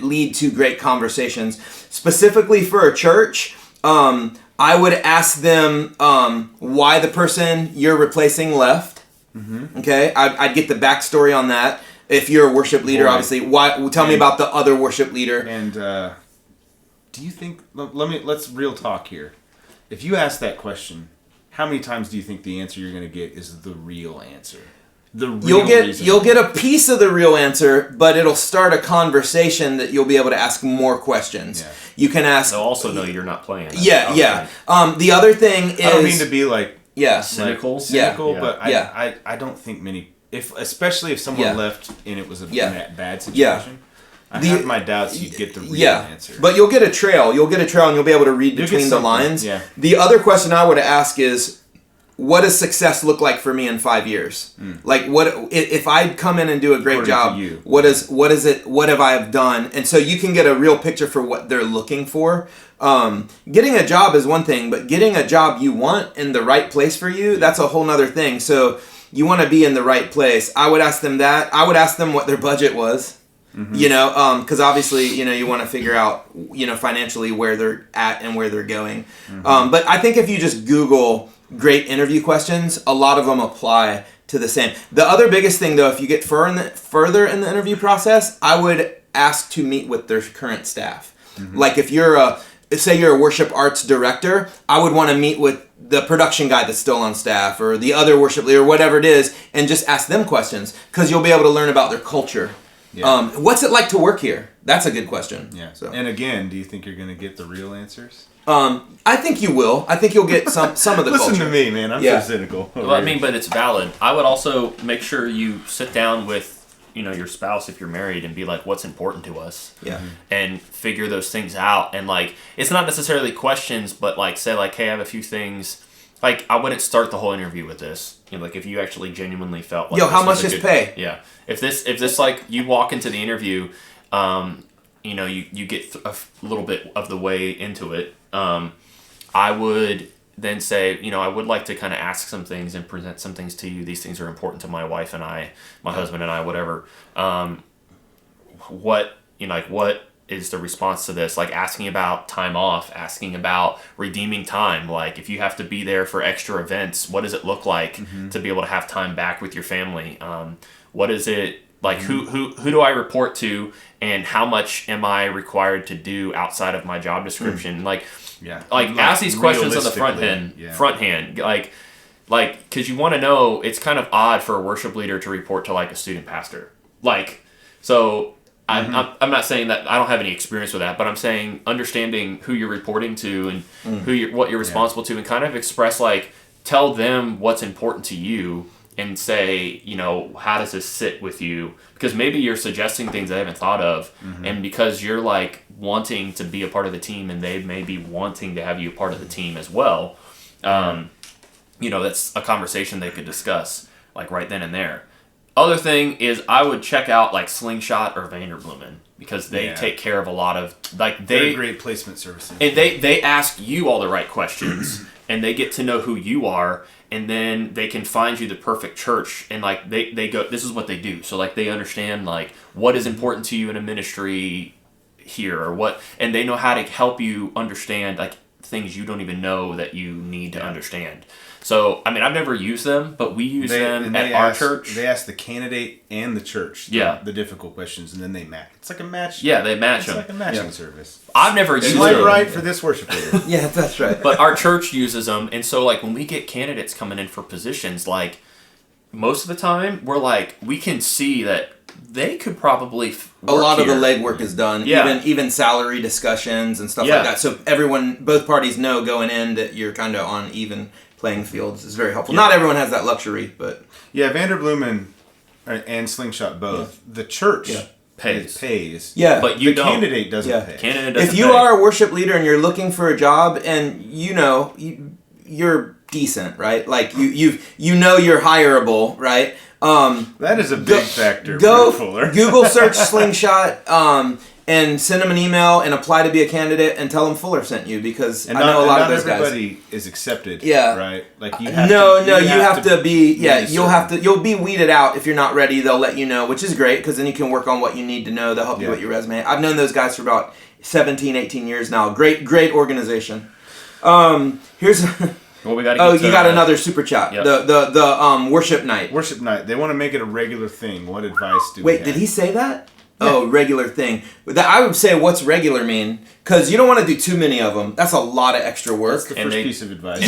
lead to great conversations. Specifically for a church... I would ask them why the person you're replacing left. Okay, I'd get the backstory on that. If you're a worship leader, obviously, tell me about the other worship leader. And do you think? Let's real talk here. If you ask that question, how many times do you think the answer you're going to get is the real answer? You'll get a piece of the real answer, but it'll start a conversation that you'll be able to ask more questions. Yeah. You can ask. They'll also know you're not playing. Yeah. The other thing is. I don't mean to be like cynical, but I don't think many. Especially if someone left and it was a bad situation. I have my doubts you'd get the real answer. But you'll get a trail. You'll get a trail and you'll be able to read between the lines. Yeah. The other question I would ask is, what does success look like for me in 5 years? Like, what if I come in and do a great job? What have I have done? And so you can get a real picture for what they're looking for. Getting a job is one thing, but getting a job you want in the right place for you, that's a whole nother thing. So you want to be in the right place. I would ask them that. I would ask them what their budget was. You know, because obviously, you know, you want to figure out, you know, financially where they're at and where they're going. But I think if you just Google great interview questions, a lot of them apply to the same. The other biggest thing, though, if you get further in the interview process, I would ask to meet with their current staff. Like if you're say you're a worship arts director, I would want to meet with the production guy that's still on staff or the other worship leader, whatever it is, and just ask them questions because you'll be able to learn about their culture. Yeah. What's it like to work here? That's a good question. Yeah. So. And again, do you think you're going to get the real answers? I think you will. I think you'll get some of the Listen culture. to me, man. I'm so cynical. Well, I mean, but it's valid. I would also make sure you sit down with, you know, your spouse if you're married and be like, what's important to us? Yeah. And figure those things out. And like, it's not necessarily questions, but like say like, hey, I have a few things. Like, I wouldn't start the whole interview with this. You know, like if you actually genuinely felt like, yo, how much is pay? Yeah. If this like you walk into the interview, you know, you get a little bit of the way into it. I would then say, you know, I would like to kind of ask some things and present some things to you. These things are important to my wife and I, my husband and I, whatever. What is the response to this? Like asking about time off, asking about redeeming time. Like if you have to be there for extra events, what does it look like to be able to have time back with your family? What is it like? Who do I report to, and how much am I required to do outside of my job description? Like ask these questions on the front hand, like because you want to know. It's kind of odd for a worship leader to report to like a student pastor, like so. I'm not saying that I don't have any experience with that, but I'm saying understanding who you're reporting to and what you're responsible to, and kind of express like tell them what's important to you and say, you know, how does this sit with you? Because maybe you're suggesting things they haven't thought of, and because you're like wanting to be a part of the team, and they may be wanting to have you a part of the team as well. You know, that's a conversation they could discuss like right then and there. Other thing is I would check out like Slingshot or Vanderbloemen because they take care of a lot of like they're great placement services. And they ask you all the right questions and they get to know who you are, and then they can find you the perfect church, and like they go, this is what they do. So like they understand like what is important to you in a ministry here or what, and they know how to help you understand like things you don't even know that you need to understand. So, I mean, I've never used them, but we use them at our church. They ask the candidate and the church the difficult questions, and then they match. It's like a match. Yeah, they match them. It's like a matching service. I've never used them. Swipe right for this worship leader. Yeah, that's right. But our church uses them, and so, like, when we get candidates coming in for positions, like, most of the time, we're like, we can see that they could probably a lot of the legwork is done. Yeah. Even salary discussions and stuff like that. So both parties know going in that you're kind of on even playing fields is very helpful. Not everyone has that luxury, but Vanderbloemen and Slingshot both. The church pays. Yeah, but the candidate doesn't pay. Candidate doesn't if you are a worship leader and you're looking for a job, and you know you're decent, right? Like you know you're hireable, right? That is a big factor. Go Fuller. Google search Slingshot and send them an email and apply to be a candidate and tell them Fuller sent you, because I know a lot of those guys. Not everybody is accepted. Yeah. Right. Like you have to be. Yeah. You'll be weeded out if you're not ready. They'll let you know, which is great because then you can work on what you need to know. They'll help you with your resume. I've known those guys for about 17, 18 years now. Great organization. Here's. Well, we gotta you got another super chat. Yep. The worship night. Worship night. They want to make it a regular thing. What advice do we have? Did he say that? Yeah. Oh, regular thing. I would say, what's regular mean? Because you don't want to do too many of them. That's a lot of extra work. That's the first piece of advice.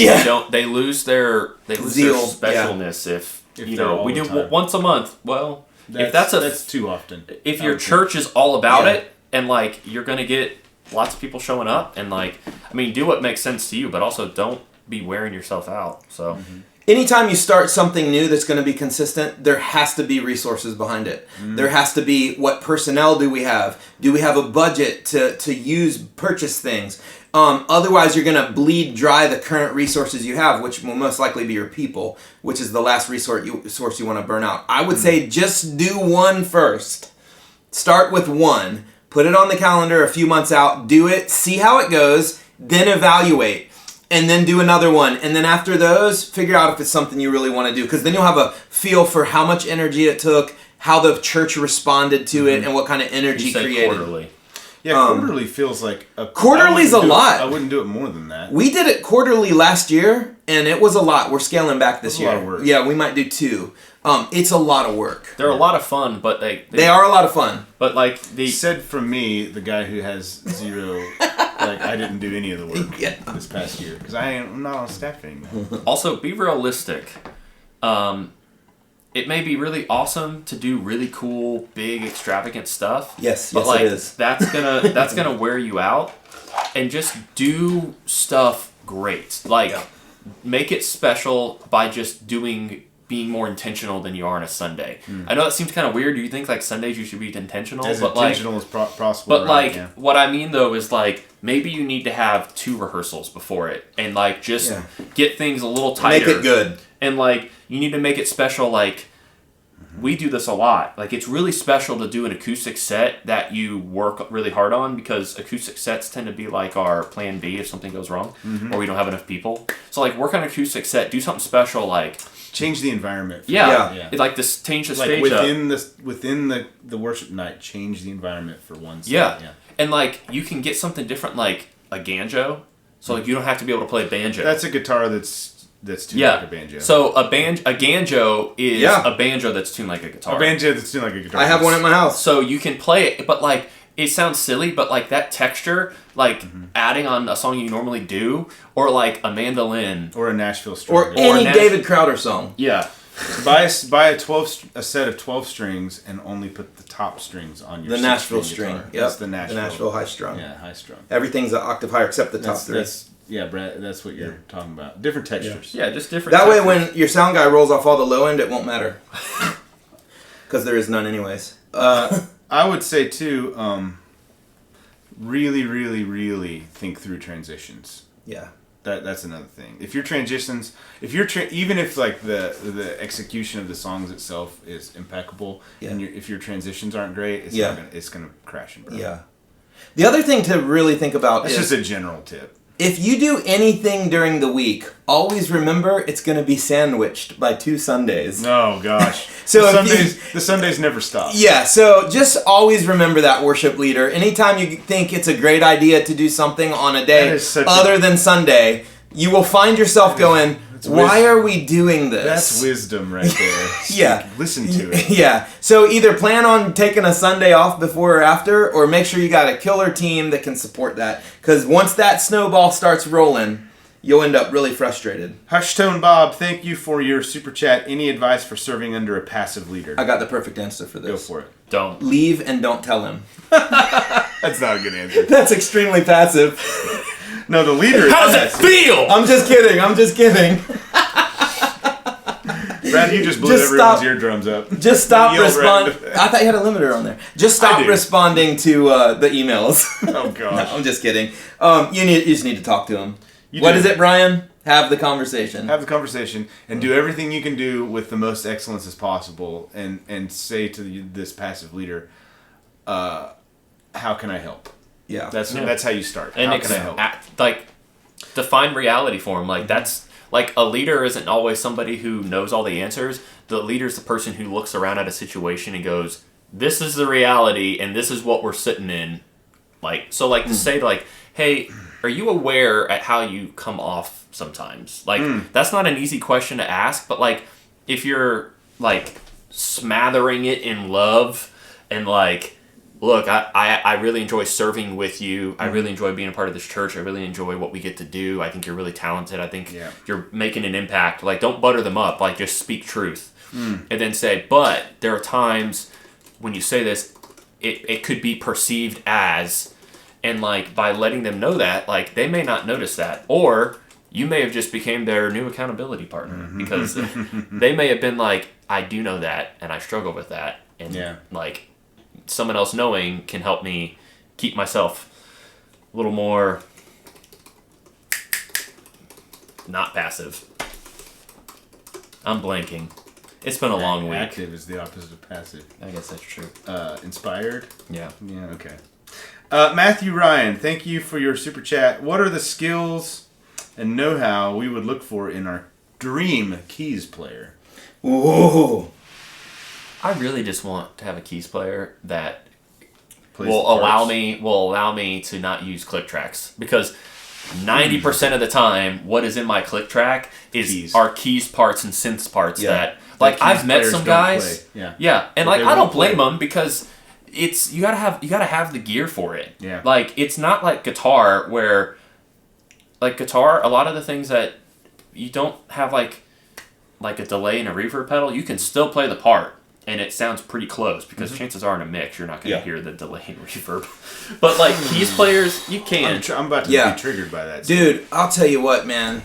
They lose their zeal, specialness if you know we do once a month. Well, that's too often. If your church is all about it, and like you're gonna get lots of people showing up, and like I mean, do what makes sense to you, but also don't be wearing yourself out. So anytime you start something new that's going to be consistent, there has to be resources behind it. There has to be, what personnel do we have? Do we have a budget to purchase things? Otherwise, you're going to bleed dry the current resources you have, which will most likely be your people, which is the last source you want to burn out. I would say just do one first. Start with one. Put it on the calendar a few months out. Do it. See how it goes. Then evaluate. And then do another one. And then after those, figure out if it's something you really want to do. Because then you'll have a feel for how much energy it took, how the church responded to it, and what kind of energy created. Quarterly. Yeah, quarterly feels like quarterly's a lot. I wouldn't do it more than that. We did it quarterly last year, and it was a lot. We're scaling back this year. A lot of work. Yeah, we might do 2. It's a lot of work. They're a lot of fun, but they are a lot of fun. But like said from me, the guy who has 0, like I didn't do any of the work this past year because I'm not on staff anymore. Also, be realistic. It may be really awesome to do really cool, big, extravagant stuff. Yes, but like it is. that's gonna wear you out. And just do stuff great. Like make it special by just being more intentional than you are on a Sunday. I know that seems kind of weird. Do you think like Sundays you should be intentional? As intentional as possible. But like what I mean though is like maybe you need to have 2 rehearsals before it and like just get things a little tighter. Make it good. And like you need to make it special. Like we do this a lot. Like it's really special to do an acoustic set that you work really hard on because acoustic sets tend to be like our plan B if something goes wrong or we don't have enough people. So like work on an acoustic set, do something special like change the environment. It's like this change the stage within the worship night, change the environment for one set. Yeah. And like you can get something different like a banjo. So like you don't have to be able to play banjo. That's a guitar that's tuned like a banjo. So a banjo is a banjo that's tuned like a guitar. A banjo that's tuned like a guitar. I have one at my house. So you can play it, but like it sounds silly, but like that texture, like adding on a song you normally do, or like a mandolin, or a Nashville string, or any David Crowder song. Yeah. buy a set of 12 strings and only put the top strings on your Nashville string. Yep. That's the Nashville high strung. Yeah, high strung. Everything's an octave higher except the top 3. Yeah, Brad, that's what you're talking about. Different textures. Yeah, just different That textures. way when your sound guy rolls off all the low end, it won't matter. Because there is none anyways. I would say, too, really, really, really think through transitions. Yeah. That's another thing. If your transitions, even if like the execution of the songs itself is impeccable, and if your transitions aren't great, it's gonna crash and burn. Yeah. The other thing to really think about is just a general tip. If you do anything during the week, always remember it's going to be sandwiched by 2 Sundays. Oh gosh. So the Sundays never stop. Yeah, so just always remember that, worship leader. Anytime you think it's a great idea to do something on a day other than Sunday, you will find yourself going, why are we doing this? That's wisdom right there. Yeah. Listen to it. Yeah. So either plan on taking a Sunday off before or after, or make sure you got a killer team that can support that. Because once that snowball starts rolling, you'll end up really frustrated. Hushtone Bob, thank you for your super chat. Any advice for serving under a passive leader? I got the perfect answer for this. Go for it. Don't. Leave and don't tell him. That's not a good answer. That's extremely passive. No, the leader. How does it feel? I'm just kidding. Brad, you just blew everyone's eardrums up. Just stop responding. I thought you had a limiter on there. Just stop responding to the emails. Oh gosh. No, I'm just kidding. You just need to talk to him. What is it, Brian? Have the conversation. Have the conversation and do everything you can do with the most excellence as possible, and say to this passive leader, "How can I help?" Yeah, that's how you start. And how can I help? Like define reality for him. Like that's like a leader isn't always somebody who knows all the answers. The leader's the person who looks around at a situation and goes, "This is the reality, and this is what we're sitting in." Like so, like to say like, "Hey, are you aware at how you come off sometimes?" Like that's not an easy question to ask, but like if you're like smattering it in love and like, look, I really enjoy serving with you. I really enjoy being a part of this church. I really enjoy what we get to do. I think you're really talented. I think you're making an impact. Like, don't butter them up. Like, just speak truth. And then say, but there are times when you say this, it could be perceived as, and like by letting them know that, like they may not notice that. Or you may have just became their new accountability partner because they may have been like, I do know that and I struggle with that, and like someone else knowing can help me keep myself a little more not passive. I'm blanking. It's been a long week. Active is the opposite of passive. I guess that's true. Inspired? Yeah. Yeah, okay. Matthew Ryan, thank you for your super chat. What are the skills and know-how we would look for in our dream keys player? Ooh. I really just want to have a keys player that Plays will the allow parts. me to not use click tracks, because 90% of the time what is in my click track are keys parts and synths parts that like I've met some guys and But like they I don't won't blame play. them, because it's you gotta have the gear for it. Yeah. Like it's not like guitar where like guitar, a lot of the things that you don't have like a delay and a reverb pedal, you can still play the part and it sounds pretty close, because chances are in a mix you're not going to hear the delay and reverb. But like keys players, you can. I'm about to be triggered by that. Dude, I'll tell you what, man.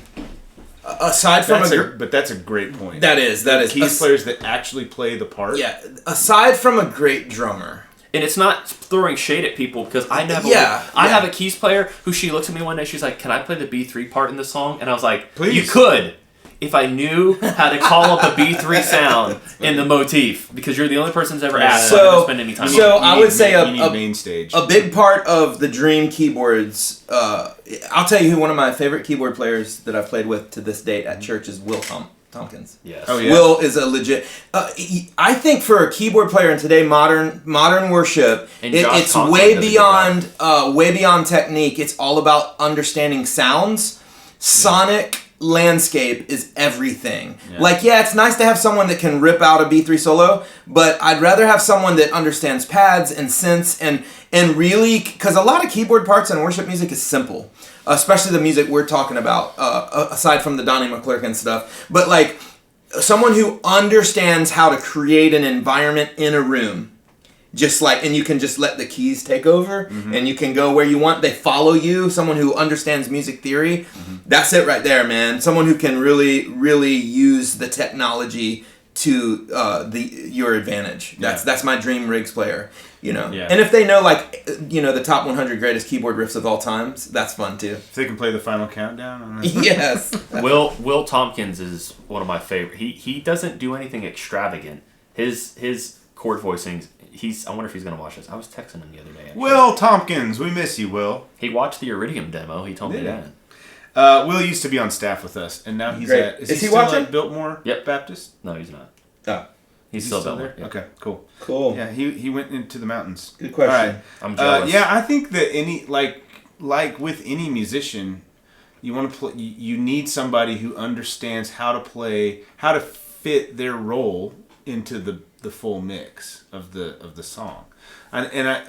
Aside from but that's a great point. That is keys players that actually play the part. Yeah, aside from a great drummer. And it's not throwing shade at people, because I never. I have a keys player who she looks at me one day. She's like, "Can I play the B3 part in the song?" And I was like, "Please, you could, if I knew how to call up a B3 sound in the motif, because you're the only person who's ever asked. So I don't spend any time. So I would say a main stage. A big part of the dream keyboards. I'll tell you who one of my favorite keyboard players that I've played with to this date at church is Will Tompkins. Yes. Oh, yeah. Will is a legit. I think for a keyboard player in today modern worship, it's way beyond technique. It's all about understanding sounds. Sonic landscape is everything. Yeah. Like, it's nice to have someone that can rip out a B3 solo, but I'd rather have someone that understands pads and synths and really, because a lot of keyboard parts in worship music is simple. Especially the music we're talking about, aside from the Donnie McClurkin stuff. But like, someone who understands how to create an environment in a room. Just like, and you can just let the keys take over, and you can go where you want. They follow you. Someone who understands music theory. That's it right there, man. Someone who can really, really use the technology to your advantage. That's my dream rigs player. You know, and if they know the top 100 greatest keyboard riffs of all times, that's fun too. If they can play the final countdown. Yes. Will Tompkins is one of my favorite. He doesn't do anything extravagant. His chord voicings. I wonder if he's gonna watch this. I was texting him the other day. Actually. Will Tompkins, we miss you, Will. He watched the Iridium demo. He told me that. Will used to be on staff with us, and now he's Is he still watching? at Biltmore Baptist? No, he's not. Oh. He's still there? Yeah. Okay, cool. Yeah, he went into the mountains. Good question. All right. I'm jealous. I think that any like with any musician, you want to play. You need somebody who understands how to fit their role into the full mix of the song. And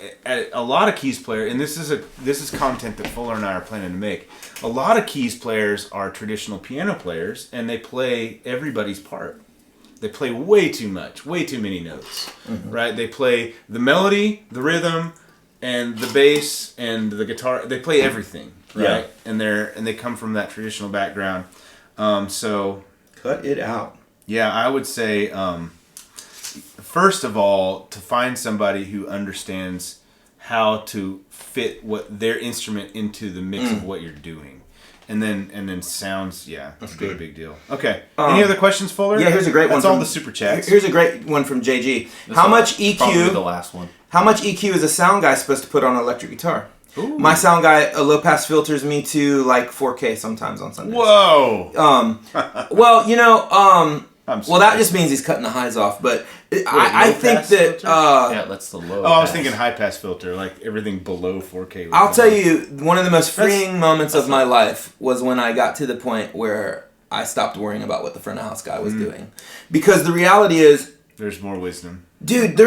a lot of keys players, and this is content that Fuller and I are planning to make. A lot of keys players are traditional piano players, and they play everybody's part. They play way too much, way too many notes, right? They play the melody, the rhythm, and the bass and the guitar. They play everything, right? Yeah. And they come from that traditional background. So cut it out. Yeah, I would say. First of all, to find somebody who understands how to fit their instrument into the mix of what you're doing, and then sounds, that's a big deal. Okay, any other questions, Fuller? Yeah, here's a great one. That's all the super chats. Here's a great one from JG. How much EQ? Probably the last one. How much EQ is a sound guy supposed to put on an electric guitar? Ooh. My sound guy low pass filters me to like 4K sometimes on Sundays. Whoa. Well, that just means he's cutting the highs off, but I think that... that's the low I was thinking high pass filter, like everything below 4K. I'll tell you, one of the most freeing moments of my life was when I got to the point where I stopped worrying about what the front of house guy was doing. Because the reality is... There's more wisdom. Dude,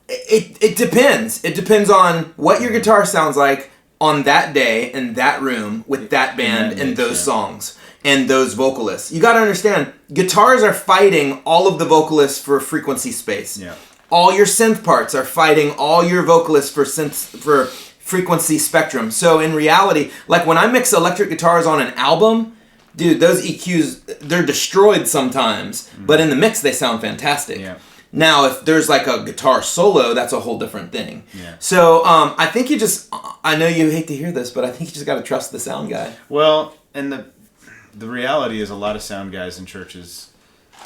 it depends. It depends on what your guitar sounds like on that day, in that room, with that band, and those songs. And those vocalists. You gotta understand, guitars are fighting all of the vocalists for frequency space. Yeah. All your synth parts are fighting all your vocalists for frequency spectrum. So in reality, like when I mix electric guitars on an album, dude, those EQs, they're destroyed sometimes, but in the mix they sound fantastic. Yeah. Now, if there's like a guitar solo, that's a whole different thing. Yeah. So I think I know you hate to hear this, but I think you just got to trust the sound guy. Well, and the reality is a lot of sound guys in churches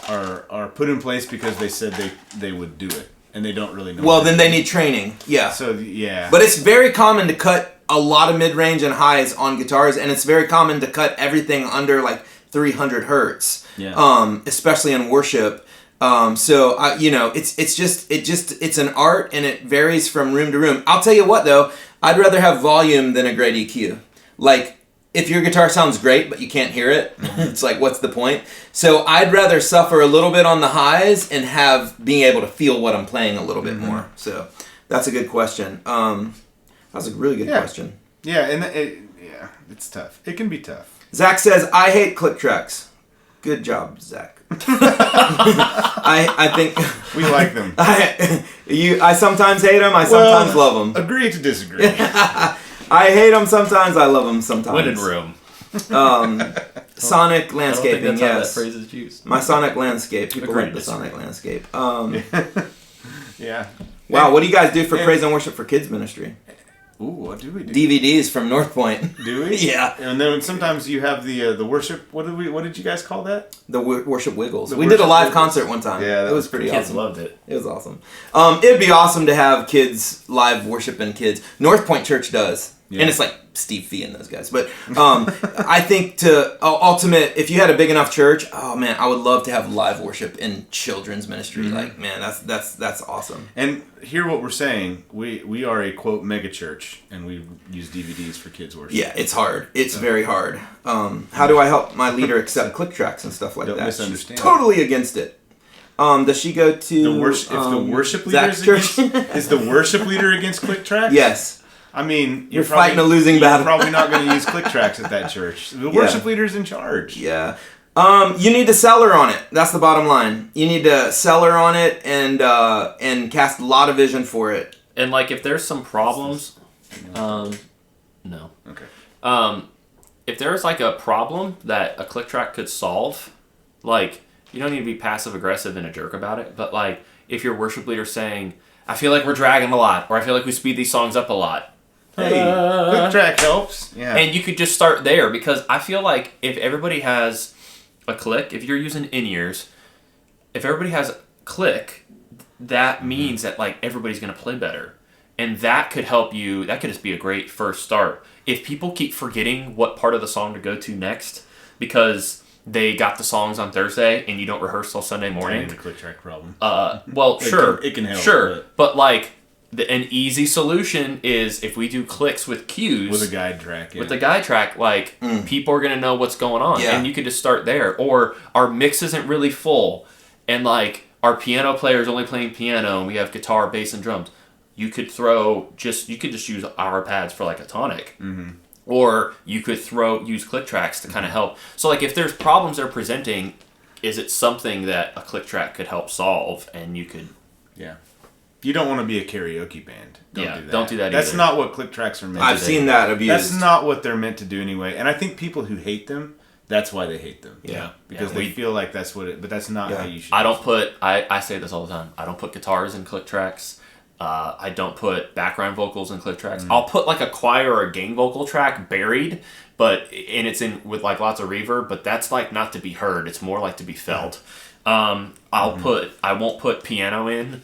are put in place because they said they would do it, and they don't really know. Well, then they need training. Yeah. So, yeah. But it's very common to cut a lot of mid-range and highs on guitars, and it's very common to cut everything under like 300 hertz. Yeah. Especially in worship. So you know, it's an art, and it varies from room to room. I'll tell you what though, I'd rather have volume than a great EQ. Like, if your guitar sounds great but you can't hear it, it's like, what's the point? So I'd rather suffer a little bit on the highs and being able to feel what I'm playing a little bit more. So that's a good question. That was a really good question. Yeah, and it's tough. It can be tough. Zach says, I hate click tracks. Good job, Zach. I think we like them. I sometimes hate them. I sometimes love them. Agree to disagree. I hate them sometimes. I love them sometimes. When in room. Sonic landscaping. I don't think that's how that Yes, phrase is used. my Sonic landscape. People Agreed like the to Sonic landscape. Yeah. Wow, what do you guys do for praise and worship for kids ministry? Ooh, what do we do? DVDs from North Point. Do we? Yeah. And then sometimes you have the worship. What did you guys call that? The worship wiggles. The We did a worship live wiggles. concert one time. Yeah, that it was was pretty Kids awesome. loved it. It was awesome. It'd be awesome to have kids live worshiping kids. North Point Church does. Yeah. And it's like Steve Fee and those guys. But I think if you had a big enough church, oh man, I would love to have live worship in children's ministry. Mm-hmm. Like, man, that's awesome. And hear what we're saying. We are a quote mega church, and we use DVDs for kids worship. Yeah, it's hard. It's very hard. How do I help my leader accept click tracks and stuff like Don't that? misunderstand. She's totally against it. Does she go to If the worship leader Zach's church? is the worship leader against click tracks? Yes. I mean, You're fighting a losing battle. You're probably not going to use click tracks at that church. The worship leader's in charge. Yeah. You need to sell her on it. That's the bottom line. You need to sell her on it and cast a lot of vision for it. And like, if there's some problems, no. Okay. If there's like a problem that a click track could solve, like, you don't need to be passive aggressive and a jerk about it. But like, if your worship leader's saying, I feel like we're dragging a lot, or I feel like we speed these songs up a lot. Hey, click track helps. Yeah. And you could just start there, because I feel like if everybody has a click, if you're using in-ears, if everybody has a click, that means that like everybody's going to play better. And that could help you, that could just be a great first start. If people keep forgetting what part of the song to go to next because they got the songs on Thursday and you don't rehearse till Sunday morning. The click track problem. Well, sure. It can help. Sure. But like, an easy solution is if we do clicks with cues. With a guide track. Yeah. With the guide track, like, people are going to know what's going on. Yeah. And you could just start there. Or our mix isn't really full. And, like, our piano player is only playing piano and we have guitar, bass, and drums. You could just use our pads for, like, a tonic. Mm-hmm. Or you could use click tracks to kind of help. So, like, if there's problems they're presenting, is it something that a click track could help solve? And you could... Yeah. You don't want to be a karaoke band. Don't do that. Don't do that That's either. not what click tracks are meant to do. I've seen that abused. That's not what they're meant to do anyway. And I think people who hate them, that's why they hate them. Yeah. Because they feel like that's what but that's not how you should. I say this all the time. I don't put guitars in click tracks. I don't put background vocals in click tracks. I'll put like a choir or a gang vocal track buried, and it's in with like lots of reverb, but that's like not to be heard. It's more like to be felt. I won't put piano in.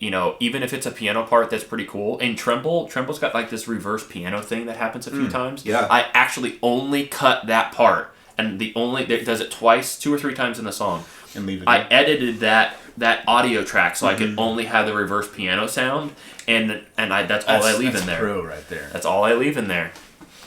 Even if it's a piano part that's pretty cool. And Tremble's got like this reverse piano thing that happens a few times. Yeah. I actually only cut that part, and it does it twice, 2 or 3 times in the song. And leave it. I edited that audio track so I could only have the reverse piano sound, and that's all I leave in there. Pro right there. That's all I leave in there.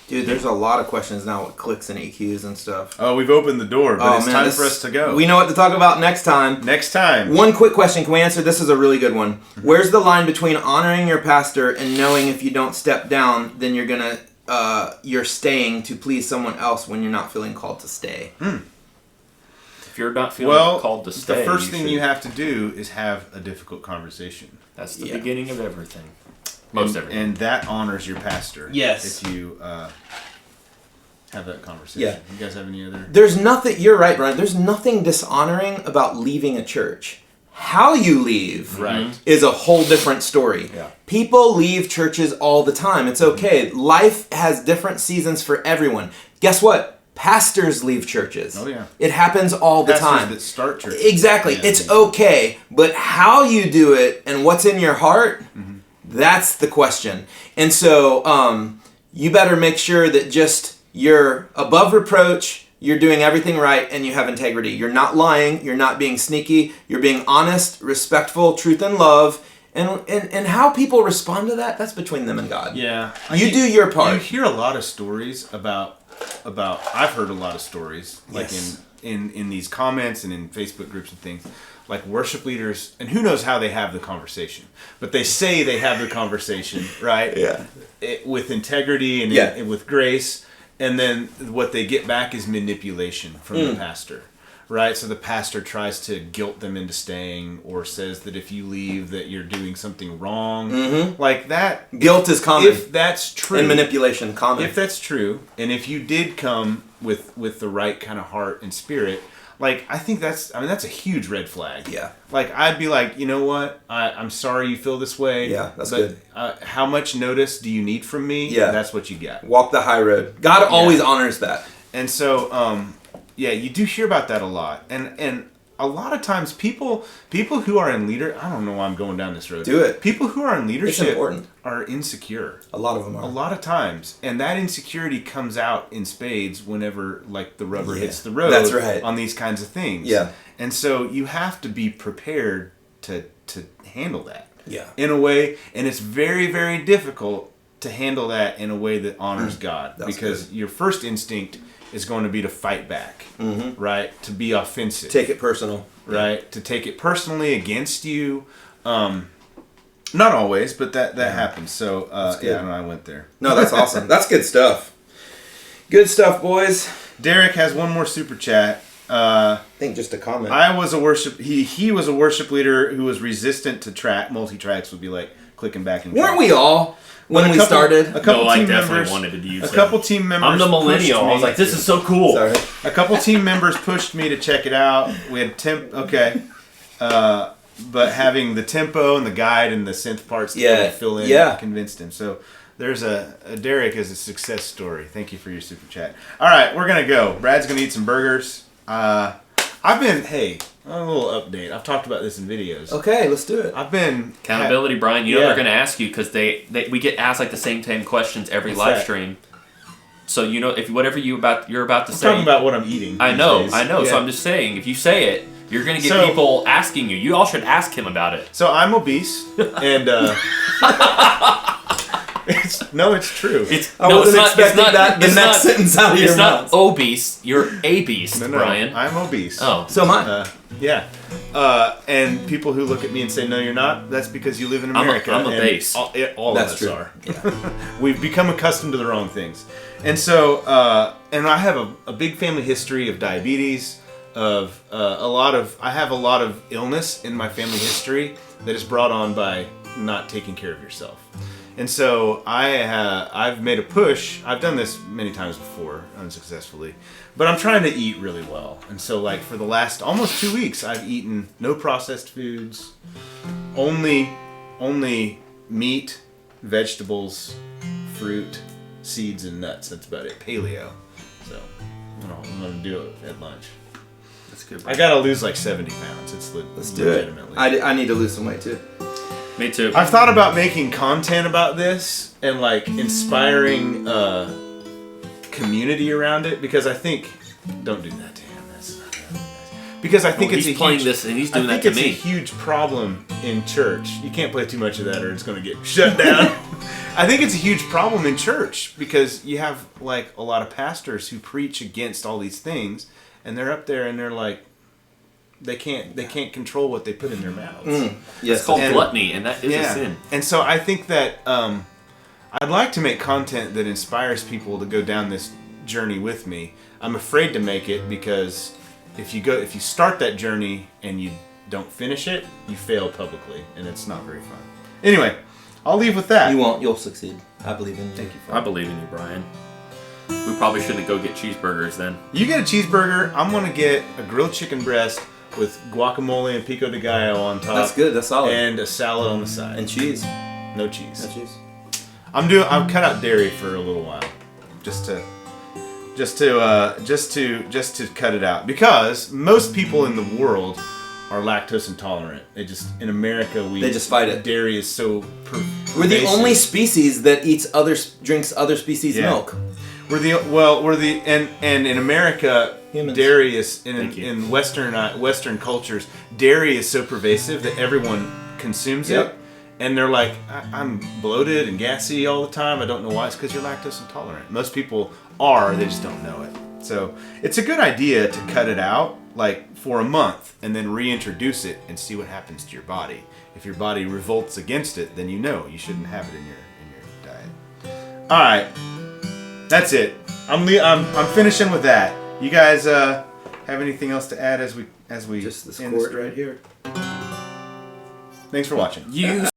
Dude, there's a lot of questions now with clicks and EQs and stuff. Oh, we've opened the door, but it's time for us to go. We know what to talk about next time. Next time. One quick question. Can we answer? This is a really good one. Where's the line between honoring your pastor and knowing if you don't step down, then you're staying to please someone else when you're not feeling called to stay? If you're not feeling called to stay, the first thing you have to do is have a difficult conversation. That's the beginning of everything. Most everything. And that honors your pastor. Yes. If you have that conversation. Yeah. You guys have any other? There's nothing, you're right, Brian, there's nothing dishonoring about leaving a church. How you leave is a whole different story. Yeah. People leave churches all the time. It's okay. Life has different seasons for everyone. Guess what? Pastors leave churches. Oh, yeah. It happens all the Pastors time. that start churches. Exactly. Yeah. It's okay. But how you do it and what's in your heart, that's the question. And so you better make sure that just you're above reproach, you're doing everything right, and you have integrity. You're not lying, you're not being sneaky, you're being honest, respectful, truth and love. And how people respond to that, that's between them and God. Yeah. You do your part. You hear a lot of stories about I've heard a lot of stories like Yes. in these comments and in Facebook groups and things, like worship leaders, and who knows how they have the conversation, but they say they have the conversation, right? Yeah. With integrity and, and with grace, and then what they get back is manipulation from the pastor, right? So the pastor tries to guilt them into staying, or says that if you leave that you're doing something wrong, like that. Guilt is common. If that's true, and manipulation common. if that's true, and if you did come with the right kind of heart and spirit, like I think that's a huge red flag. Yeah. Like I'd be like, you know what? I'm sorry you feel this way. Yeah, that's but, good. How much notice do you need from me? Yeah. That's what you get. Walk the high road. God always honors that. And so, you do hear about that a lot, and a lot of times people who are in I don't know why I'm going down this road. Do it. People who are in leadership important. are insecure. A lot of them are. A lot of times, and that insecurity comes out in spades whenever like the rubber hits the road. That's right. On these kinds of things. Yeah. And so you have to be prepared to handle that. Yeah. In a way, and it's very, very difficult to handle that in a way that honors God, because your first instinct is going to be to fight back, right? To be offensive. Take it personal. Right? To take it personally against you. Not always, but that happens. So, I went there. No, that's awesome. That's good stuff. Good stuff, boys. Derek has one more super chat. I think just a comment. He was a worship leader who was resistant to multi-tracks would be like clicking back and Weren't we all? When we started? A couple I team definitely members wanted to use A couple team members. I'm the millennial. I was like, this is so cool. Sorry. A couple team members pushed me to check it out. We had but having the tempo and the guide and the synth parts to really fill in convinced him. So there's a Derek is a success story. Thank you for your super chat. All right, we're gonna go. Brad's gonna eat some burgers. A little update. I've talked about this in videos. Okay, let's do it. I've been Accountability, Brian. You know they're going to ask you because we get asked like the same 10 questions every live stream. So you know if whatever you're about to say. Talking about what I'm eating. I know. Yeah. So I'm just saying, if you say it, you're going to get people asking you. You all should ask him about it. So I'm obese, and it's true. I wasn't expecting that. The next sentence out of your mouth. It's not obese. You're a beast, Brian. I'm obese. Oh, so am I. And people who look at me and say, "No, you're not," that's because you live in America. I'm a base. All that's of us true. are. Yeah. We've become accustomed to the wrong things, and so and I have a big family history of diabetes. I have a lot of illness in my family history that is brought on by not taking care of yourself. And so I've made a push. I've done this many times before, unsuccessfully, but I'm trying to eat really well. And so, like for the last almost 2 weeks, I've eaten no processed foods, only meat, vegetables, fruit, seeds, and nuts. That's about it. Paleo. So I'm gonna do it at lunch. that's good. I gotta lose like 70 pounds. Let's do it. I need to lose some weight too. Me too. I've thought about making content about this and like inspiring community around it, because I think don't do that to him. That's not really nice. Because I think he's playing this and he's doing that to me. I think it's a huge problem in church. You can't play too much of that or it's going to get shut down. I think it's a huge problem in church because you have like a lot of pastors who preach against all these things, and they're up there and they're like, they can't control what they put in their mouths. Yes, it's called gluttony, and that is a sin. And so I think that I'd like to make content that inspires people to go down this journey with me. I'm afraid to make it because if you start that journey and you don't finish it, you fail publicly, and it's not very fun. Anyway, I'll leave with that. You won't. You'll succeed. I believe in you. Thank you. I believe in you, Brian. we probably shouldn't go get cheeseburgers then. You get a cheeseburger. I'm gonna get a grilled chicken breast with guacamole and pico de gallo on top. That's good. That's solid. And a salad on the side. And cheese. No cheese. No cheese. I'm cut out dairy for a little while, just to cut it out, because most people in the world are lactose intolerant. In America they just fight it. Dairy is so We're the only species that drinks other species' milk. And in America, Humans. dairy is in Western cultures, dairy is so pervasive that everyone consumes it. And they're like, I'm bloated and gassy all the time. I don't know why. It's because you're lactose intolerant. Most people are. They just don't know it. So it's a good idea to cut it out, like for a month, and then reintroduce it and see what happens to your body. If your body revolts against it, then you know you shouldn't have it in your diet. All right, that's it. I'm finishing with that. You guys have anything else to add as we just this end cord stream? right here. Thanks for watching.